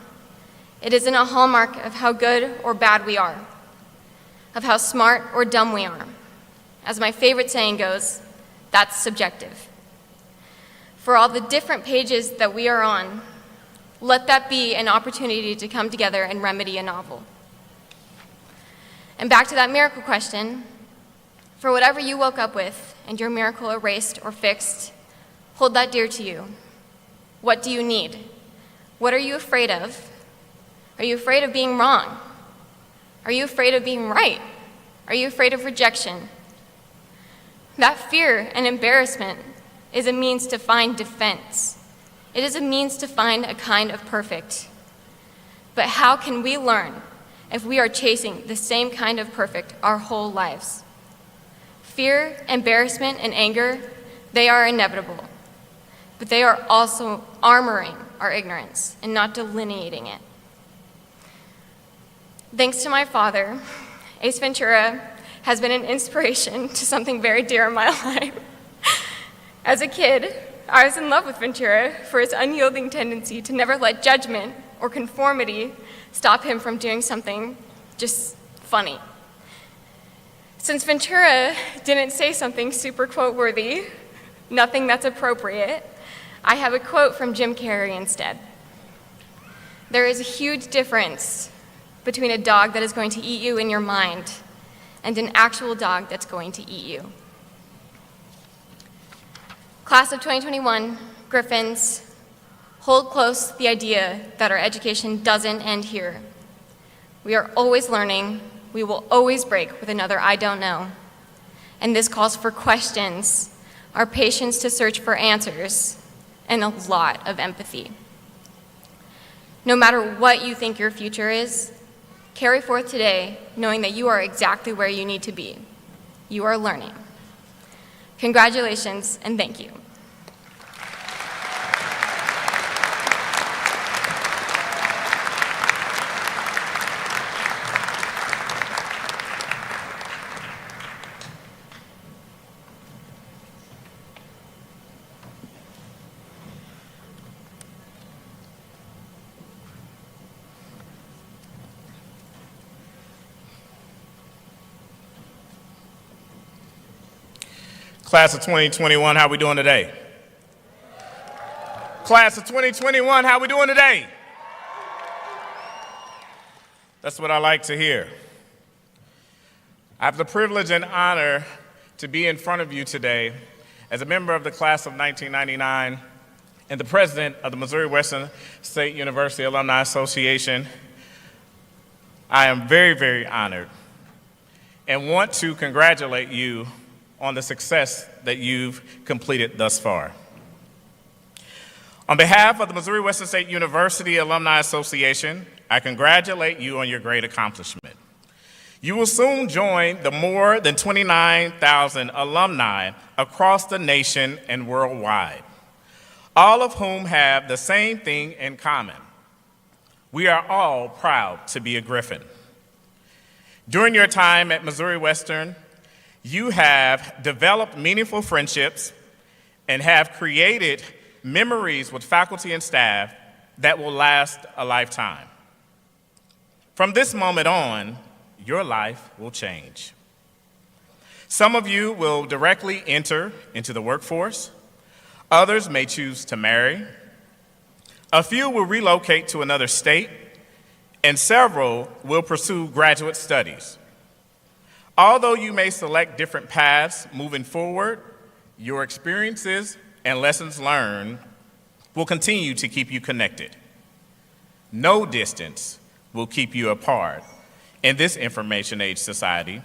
S6: it isn't a hallmark of how good or bad we are, of how smart or dumb we are. As my favorite saying goes, that's subjective. For all the different pages that we are on, let that be an opportunity to come together and remedy a novel. And back to that miracle question, for whatever you woke up with and your miracle erased or fixed, Hold that dear to you. What do you need? What are you afraid of? Are you afraid of being wrong? Are you afraid of being right? Are you afraid of rejection? That fear and embarrassment is a means to find defense. It is a means to find a kind of perfect. But how can we learn if we are chasing the same kind of perfect our whole lives? Fear, embarrassment, and anger, they are inevitable. But they are also armoring our ignorance and not delineating it. Thanks to my father, Ace Ventura has been an inspiration to something very dear in my life. As a kid, I was in love with Ventura for his unyielding tendency to never let judgment or conformity stop him from doing something just funny. Since Ventura didn't say something super quote-worthy, nothing that's appropriate, I have a quote from Jim Carrey instead. There is a huge difference between a dog that is going to eat you in your mind and an actual dog that's going to eat you. Class of 2021, Griffins, hold close the idea that our education doesn't end here. We are always learning. We will always break with another I don't know. And this calls for questions, our patience to search for answers, and a lot of empathy. No matter what you think your future is, carry forth today knowing that you are exactly where you need to be. You are learning. Congratulations and thank you.
S7: Class of 2021, how we doing today? Class of 2021, how we doing today? That's what I like to hear. I have the privilege and honor to be in front of you today as a member of the class of 1999 and the president of the Missouri Western State University Alumni Association. I am very, very honored and want to congratulate you on the success that you've completed thus far. On behalf of the Missouri Western State University Alumni Association, I congratulate you on your great accomplishment. You will soon join the more than 29,000 alumni across the nation and worldwide, all of whom have the same thing in common. We are all proud to be a Griffin. During your time at Missouri Western, you have developed meaningful friendships and have created memories with faculty and staff that will last a lifetime. From this moment on, your life will change. Some of you will directly enter into the workforce. Others may choose to marry. A few will relocate to another state, and several will pursue graduate studies. Although you may select different paths moving forward, your experiences and lessons learned will continue to keep you connected. No distance will keep you apart in this information age society.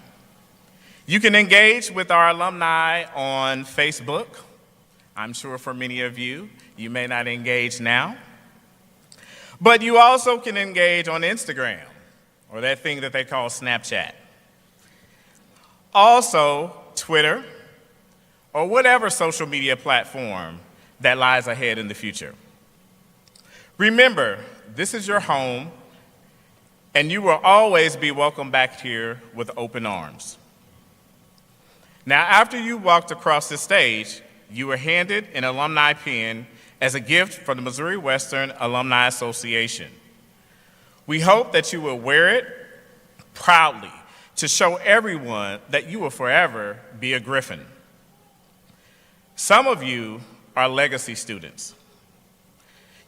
S7: You can engage with our alumni on Facebook. I'm sure for many of you, you may not engage now. But you also can engage on Instagram, or that thing that they call Snapchat. Also, Twitter, or whatever social media platform that lies ahead in the future. Remember, this is your home, and you will always be welcome back here with open arms. Now, after you walked across the stage, you were handed an alumni pin as a gift from the Missouri Western Alumni Association. We hope that you will wear it proudly to show everyone that you will forever be a Griffin. Some of you are legacy students.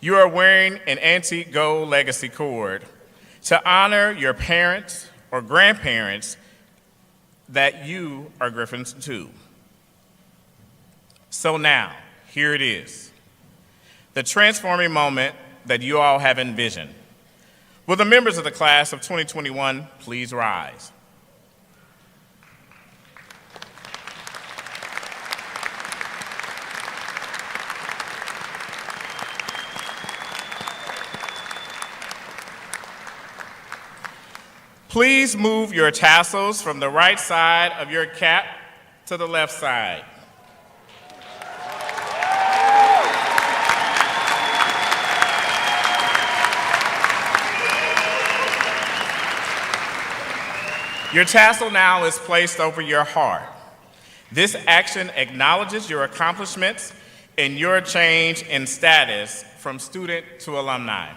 S7: You are wearing an antique gold legacy cord to honor your parents or grandparents that you are Griffins too. So now, here it is, the transforming moment that you all have envisioned. Will the members of the class of 2021 please rise? Please move your tassels from the right side of your cap to the left side. Your tassel now is placed over your heart. This action acknowledges your accomplishments and your change in status from student to alumni.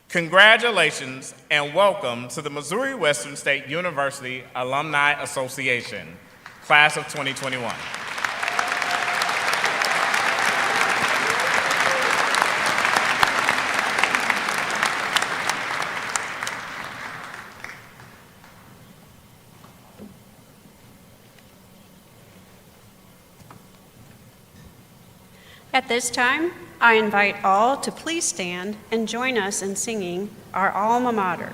S7: Congratulations and welcome to the Missouri Western State University Alumni Association, Class of 2021.
S1: At this time, I invite all to please stand and join us in singing our alma mater.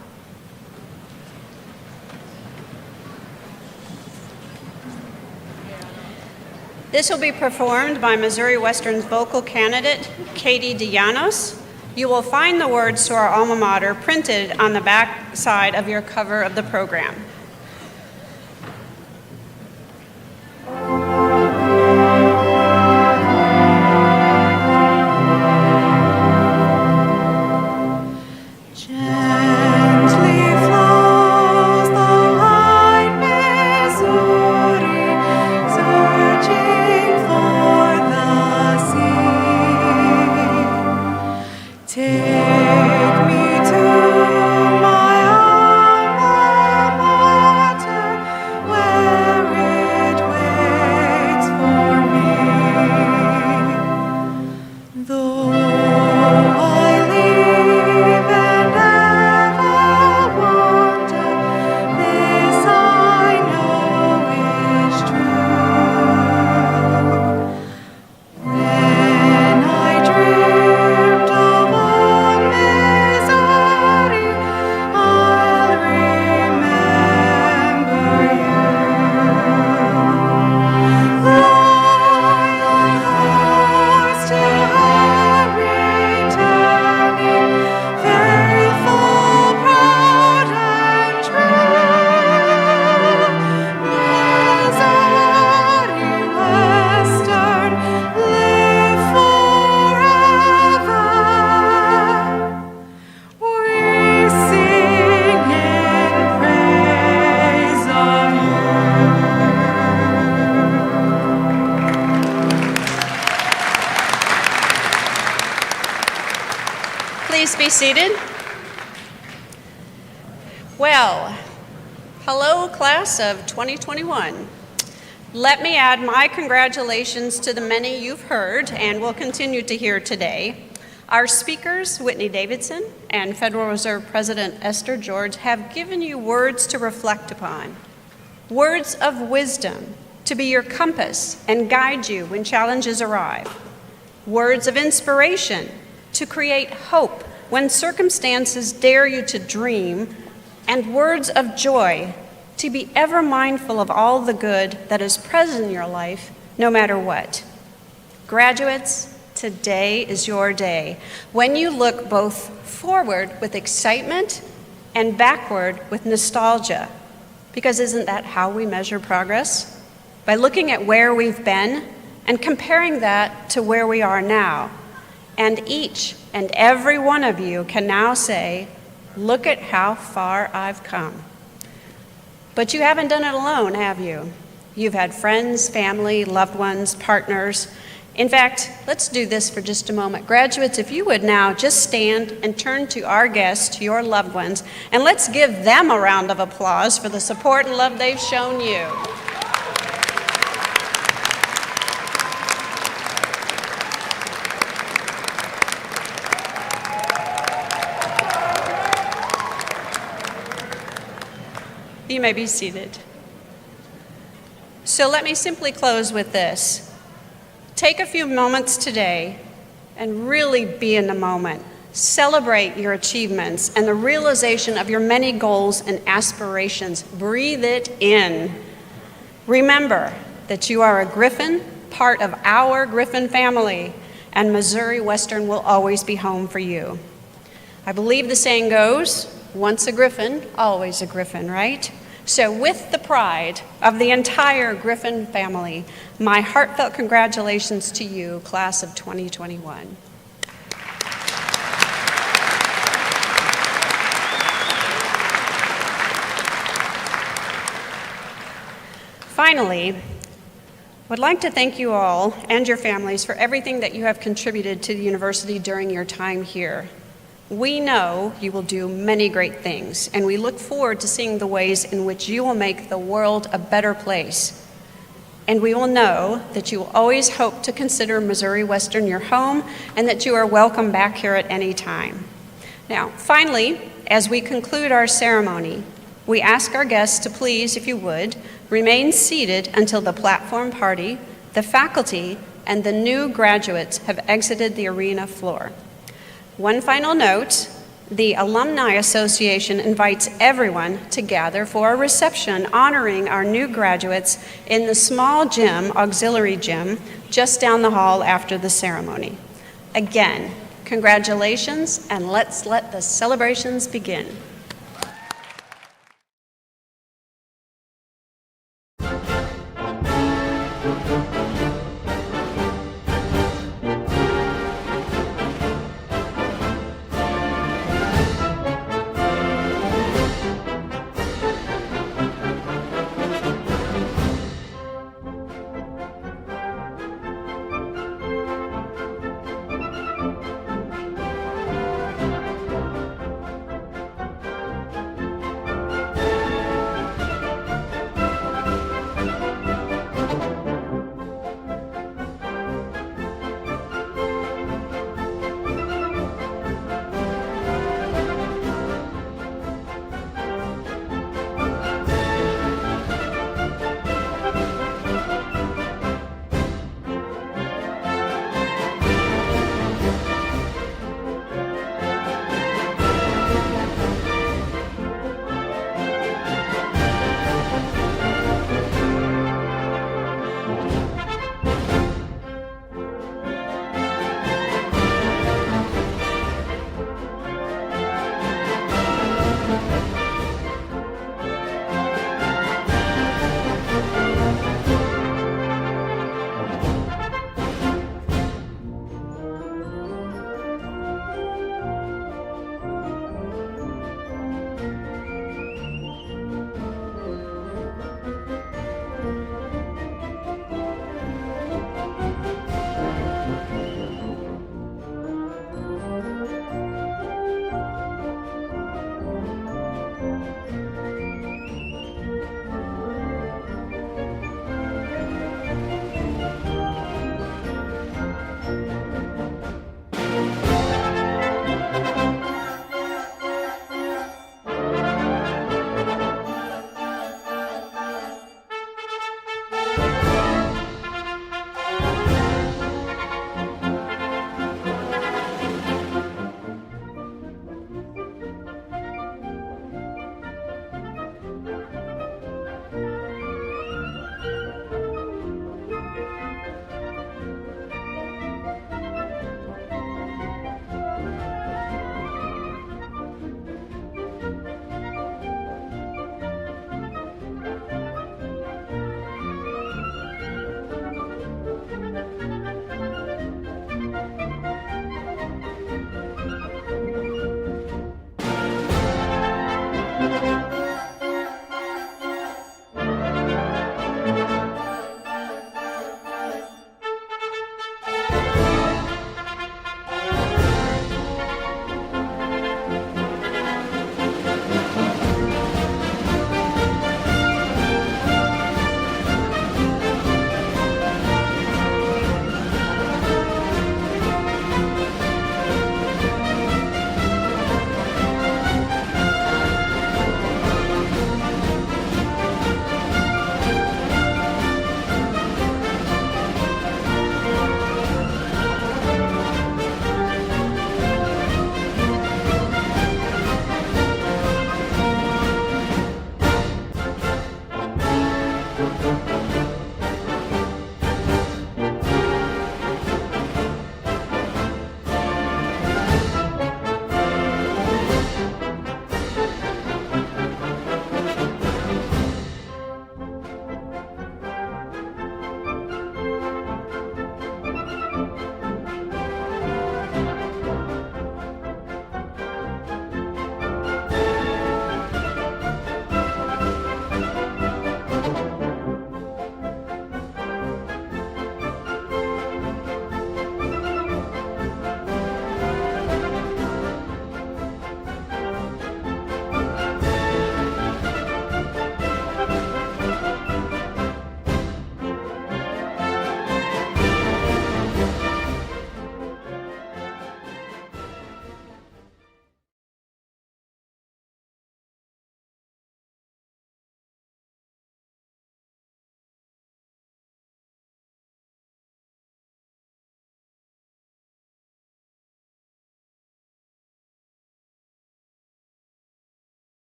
S1: This will be performed by Missouri Western's vocal candidate, Katie DeJanos. You will find the words to our alma mater printed on the back side of your cover of the program. Please be seated. Well, hello, class of 2021. Let me add my congratulations to the many you've heard and will continue to hear today. Our speakers, Whitney Davidson and Federal Reserve President Esther George, have given you words to reflect upon, words of wisdom to be your compass and guide you when challenges arrive, words of inspiration to create hope when circumstances dare you to dream, and words of joy to be ever mindful of all the good that is present in your life, no matter what. Graduates, today is your day, when you look both forward with excitement and backward with nostalgia, because isn't that how we measure progress? By looking at where we've been and comparing that to where we are now. And each and every one of you can now say, look at how far I've come. But you haven't done it alone, have you? You've had friends, family, loved ones, partners. In fact, let's do this for just a moment. Graduates, if you would now just stand and turn to our guests, your loved ones, and let's give them a round of applause for the support and love they've shown you. You may be seated. So let me simply close with this. Take a few moments today and really be in the moment. Celebrate your achievements and the realization of your many goals and aspirations. Breathe it in. Remember that you are a Griffin, part of our Griffin family, and Missouri Western will always be home for you. I believe the saying goes, once a Griffin, always a Griffin, right? So with the pride of the entire Griffin family, my heartfelt congratulations to you, class of 2021. Finally, I would like to thank you all and your families for everything that you have contributed to the university during your time here. We know you will do many great things, and we look forward to seeing the ways in which you will make the world a better place. And we will know that you will always hope to consider Missouri Western your home and that you are welcome back here at any time. Now, finally, as we conclude our ceremony, we ask our guests to please, if you would, remain seated until the platform party, the faculty, and the new graduates have exited the arena floor. One final note, the Alumni Association invites everyone to gather for a reception honoring our new graduates in the small gym, auxiliary gym, just down the hall after the ceremony. Again, congratulations, and let's let the celebrations begin.